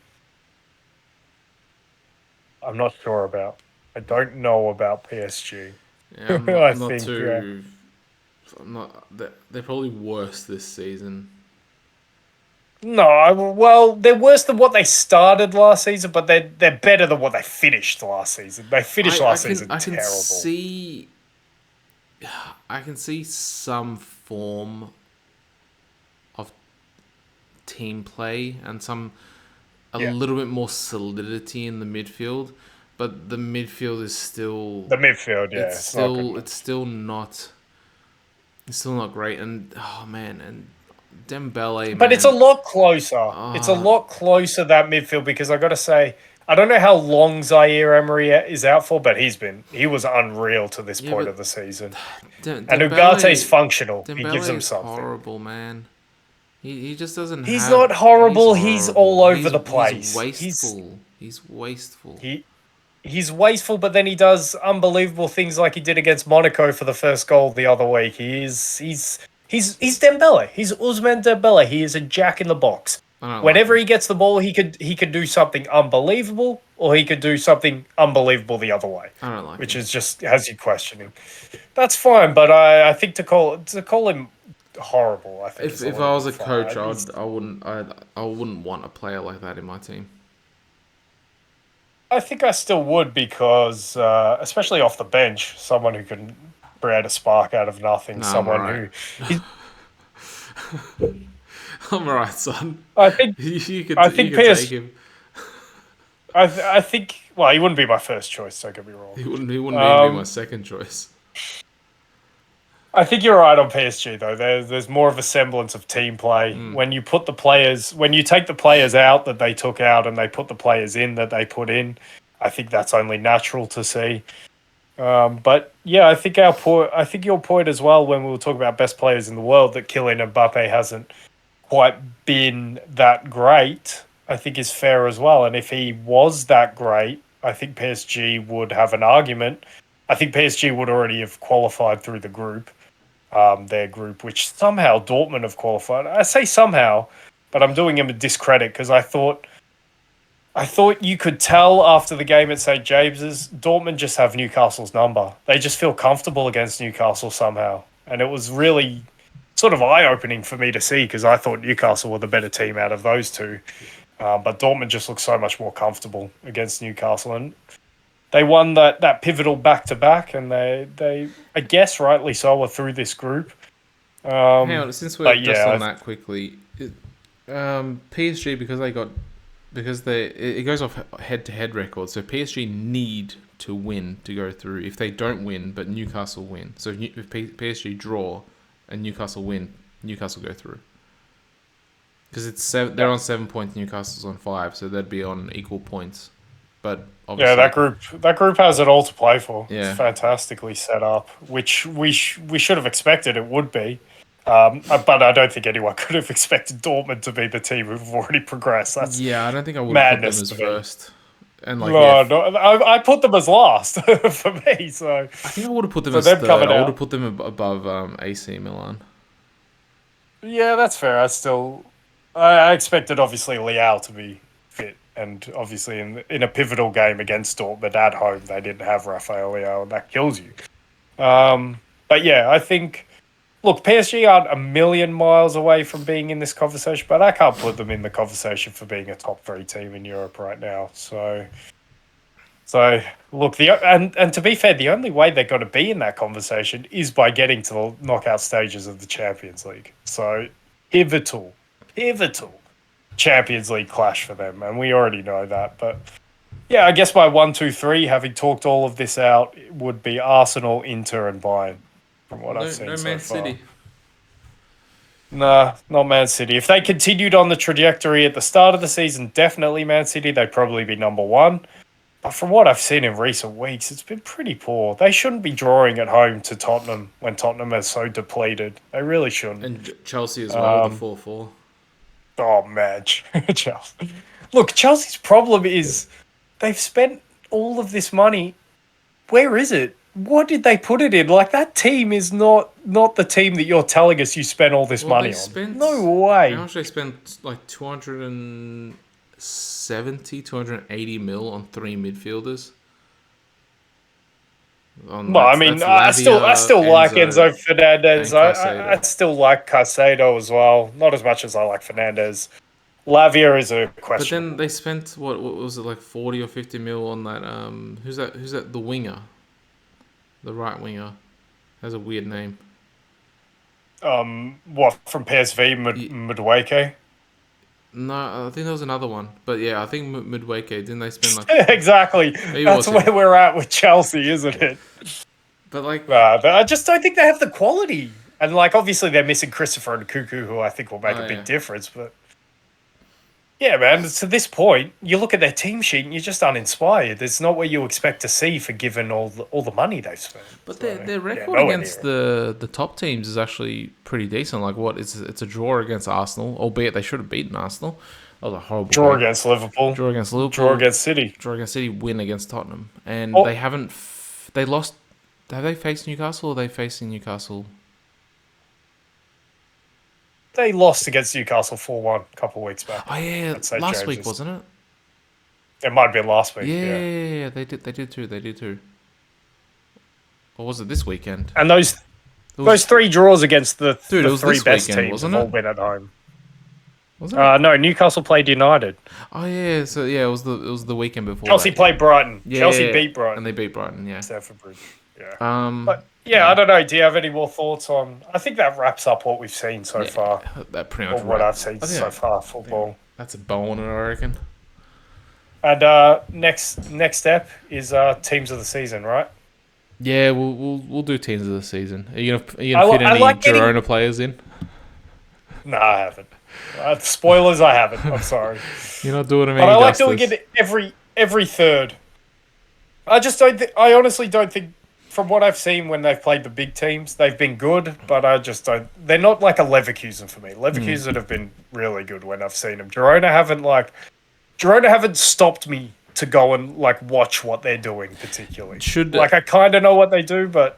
I'm not sure about. I don't know about PSG. Yeah, I I'm not think, too. I'm not. They're probably worse this season. No, well, they're worse than what they started last season, but they're better than what they finished last season. They finished last season I can terrible. see. I can see some form of team play and a little bit more solidity in the midfield, but the midfield is still The midfield, yeah, it's not good still enough. it's still not great. And oh man, and Dembele, But man, it's a lot closer. It's a ah, lot closer, that midfield, because I got to say, I don't know how long Zaire Emery is out for, but he was unreal to this yeah, point but of the season. And Ugate's Dembele functional. He gives Dembele them is something. horrible, man. He just doesn't He's have. not He's horrible. He's all horrible. over the He's place. wasteful. He's wasteful. He he's wasteful, but then he does unbelievable things like he did against Monaco for the first goal the other week. He's Dembele. He's Ousmane Dembele. He is a jack in the box. I don't like Whenever him. he gets the ball, he could do something unbelievable, or he could do something unbelievable the other way, I don't like which him. is just has you questioning. That's fine, but I think to call him horrible. I think is a If I little was bit a coach, far. I wouldn't want a player like that in my team. I think I still would because, especially off the bench, someone who can create a spark out of nothing. Nah, I'm Someone alright. who, he's, I'm alright, son. I think, You I you think could take PS, him. I think, well, he wouldn't be my first choice. Don't get me wrong. He wouldn't even be my Um, second choice. I think you're right on PSG though. There's more of a semblance of team play when you put the players, when you take the players out that they took out and they put the players in that they put in. I think that's only natural to see. But yeah, I think your point as well when we were talking about best players in the world that Kylian Mbappe hasn't quite been that great, I think is fair as well. And if he was that great, I think PSG would have an argument. I think PSG would already have qualified through the group, their group, which somehow Dortmund have qualified. I say somehow, but I'm doing him a discredit because I thought you could tell after the game at St James's, Dortmund just have Newcastle's number. They just feel comfortable against Newcastle somehow. And it was really sort of eye-opening for me to see because I thought Newcastle were the better team out of those two. But Dortmund just looks so much more comfortable against Newcastle. And they won that pivotal back-to-back, and they I guess rightly so, are through this group. Hang on, since we're But just yeah, on that quickly, PSG because it goes off head-to-head record. So PSG need to win to go through. If they don't win, but Newcastle win. So if PSG draw and Newcastle win, Newcastle go through. Because they're on 7 points, Newcastle's on 5, so they'd be on equal points. But obviously, that group has it all to play for. Yeah. It's fantastically set up, which we should have expected it would be. But I don't think anyone could have expected Dortmund to be the team who've already progressed. That's I don't think I would have put them madness as to me. first. And I put them as last for me. So I think I would have put them for as them third. coming I would out, have put them above AC Milan. yeah, that's fair. I expected obviously Leao to be fit, and obviously in a pivotal game against Dortmund at home, they didn't have Rafael Leao, and that kills you. But yeah, I think. Look, PSG aren't a million miles away from being in this conversation, but I can't put them in the conversation for being a top 3 team in Europe right now. So look, and to be fair, the only way they're going to be in that conversation is by getting to the knockout stages of the Champions League. So pivotal Champions League clash for them, and we already know that. But yeah, I guess my 1, 2, 3, having talked all of this out, would be Arsenal, Inter, and Bayern. From what I've seen No so Man far. City. Nah, not Man City. If they continued on the trajectory at the start of the season, definitely Man City. They'd probably be number 1. But from what I've seen in recent weeks, it's been pretty poor. They shouldn't be drawing at home to Tottenham when Tottenham is so depleted. They really shouldn't. And Chelsea as well, the 4-4. Oh, man. Chelsea. Look, Chelsea's problem is they've spent all of this money. Where is it? What did they put it in? Like, that team is not the team that you're telling us you spent all this money on. No way. How much they spent? Like 270, 280 mil on 3 midfielders. I still like Enzo Fernandez. I still like Caicedo as well. Not as much as I like Fernandez. Lavia is a question. But then they spent what was it, like 40 or 50 mil on that? Who's that? The winger. The right winger has a weird name. What from PSV Madueke? No, I think there was another one. But yeah, I think Midwake, didn't they spend like exactly? That's where we're at with Chelsea, isn't it? But like, but I just don't think they have the quality. And like, obviously, they're missing Christopher and Cuckoo, who I think will make a big difference. But yeah, man, to this point, you look at their team sheet and you're just uninspired. It's not what you expect to see for given all the money they've spent. But their record against the top teams is actually pretty decent. Like, it's a draw against Arsenal, albeit they should have beaten Arsenal. That was a horrible draw game. against Liverpool. Draw against Liverpool. Draw against City. Draw against City. Win against Tottenham. And they haven't. They lost. Have they faced Newcastle? Or are they facing Newcastle? They lost against Newcastle 4-1 a couple of weeks back. Oh yeah, last week wasn't it? It might have been last week. Yeah, they did too. Or was it this weekend? And those It Those was, 3 draws against dude, it the was three this best weekend, teams have wasn't all it? been at home. Wasn't it? No, Newcastle played United. Oh yeah, so yeah, it was the weekend before Chelsea that. Yeah, played Brighton. yeah, Chelsea yeah, yeah. beat And they Brighton. beat Brighton. Yeah. Stamford Bridge. Yeah. Um. But yeah, I Yeah. don't know. Do you have any more thoughts on? I think that wraps up what we've seen so Yeah. far, That pretty or much what right. I've seen I think so far yeah, football. that's a bow on it, I reckon. And next step is teams of the season, right? Yeah, we'll do teams of the season. Are you gonna I, fit I any like getting. Girona players in? No, I haven't. Spoilers, I haven't. I'm sorry, You're not doing them but any I like doing justice. it every third. I just don't. I honestly don't think. From what I've seen when they've played the big teams, they've been good, but I just don't. They're not like a Leverkusen for me. Leverkusen have been really good when I've seen them. Girona haven't stopped me to go and like watch what they're doing particularly. Should Like I kind of know what they do, but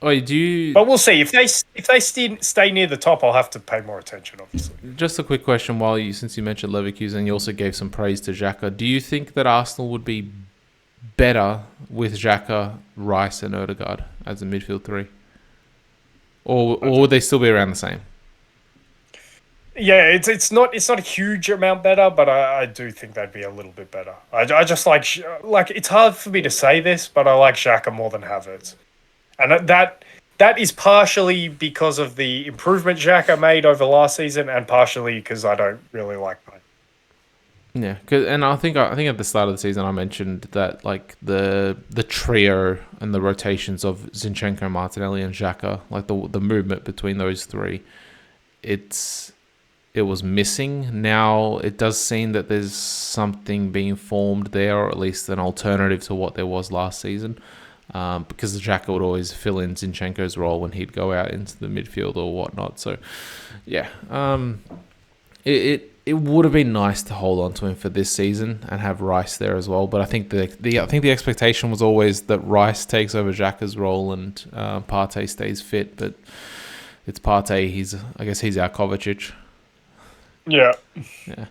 do you? we'll see. If they stay near the top, I'll have to pay more attention. Obviously, Just a quick question, since you mentioned Leverkusen, you also gave some praise to Xhaka. Do you think that Arsenal would be better with Xhaka, Rice, and Odegaard as a midfield three, or would they still be around the same? yeah, it's not a huge amount better, but I do think they'd be a little bit better. I just like it's hard for me to say this, but I like Xhaka more than Havertz, and that is partially because of the improvement Xhaka made over last season, and partially because I don't really like Payne. Yeah, and I think at the start of the season I mentioned that like the trio and the rotations of Zinchenko, Martinelli, and Xhaka, like the movement between those three, it was missing. Now it does seem that there's something being formed there, or at least an alternative to what there was last season. Because Xhaka would always fill in Zinchenko's role when he'd go out into the midfield or whatnot. So, yeah, it would have been nice to hold on to him for this season and have Rice there as well. But I think the expectation was always that Rice takes over Xhaka's role and Partey stays fit. But it's Partey. I guess he's our Kovacic. Yeah. Yeah.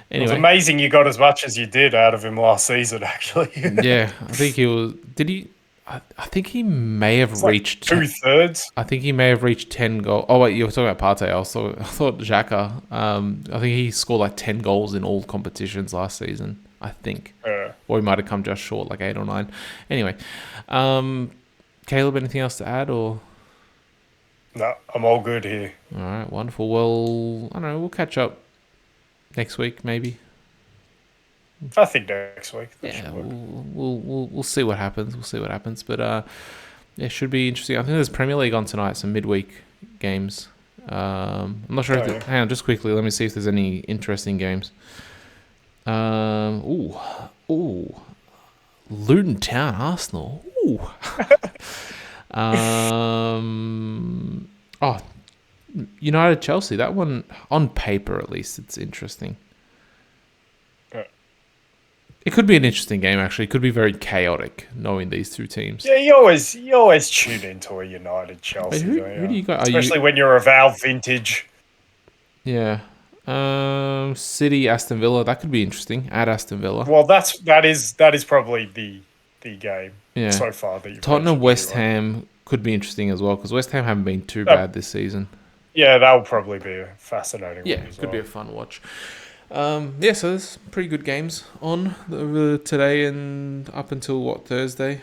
It was Anyway, amazing you got as much as you did out of him last season, actually. yeah, I think he was. Did he? I think he may have It's like reached 2/3. I think he may have reached 10 goals. Oh, wait, you were talking about Partey. I thought Xhaka. I think he scored like 10 goals in all competitions last season, I think. Yeah. Or he might have come just short, like 8 or 9. Anyway, Caleb, anything else to add? Or No, I'm all good here. all right, wonderful. Well, I don't know. We'll catch up next week, maybe. I think next week. Yeah, we'll see what happens. We'll see what happens. But yeah, should be interesting. I think there's Premier League on tonight, some midweek games. I'm not sure. Hang on, just quickly. Let me see if there's any interesting games. Ooh, Luton Town, Arsenal. Ooh. Oh, United Chelsea. That one, on paper at least, it's interesting. It could be an interesting game, actually. It could be very chaotic, knowing these two teams. Yeah, you always tune into a United Chelsea. Wait, who do you got? Especially when you're a Val vintage. Yeah. City, Aston Villa. That could be interesting. At Aston Villa. Well, that is probably the game so far that you've Tottenham, mentioned West anyway. Ham could be interesting as well, because West Ham haven't been too bad this season. Yeah, that will probably be a fascinating Yeah, one as could be well. a fun watch. So there's pretty good games on today and up until Thursday?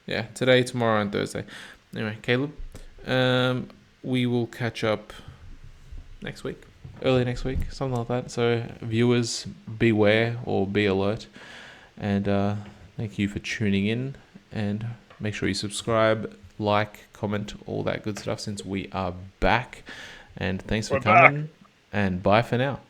Yeah, today, tomorrow, and Thursday. Anyway, Caleb, we will catch up next week, early next week, something like that. So viewers, beware or be alert, and thank you for tuning in, and make sure you subscribe, like, comment, all that good stuff, since we are back. And thanks for coming, and bye for now.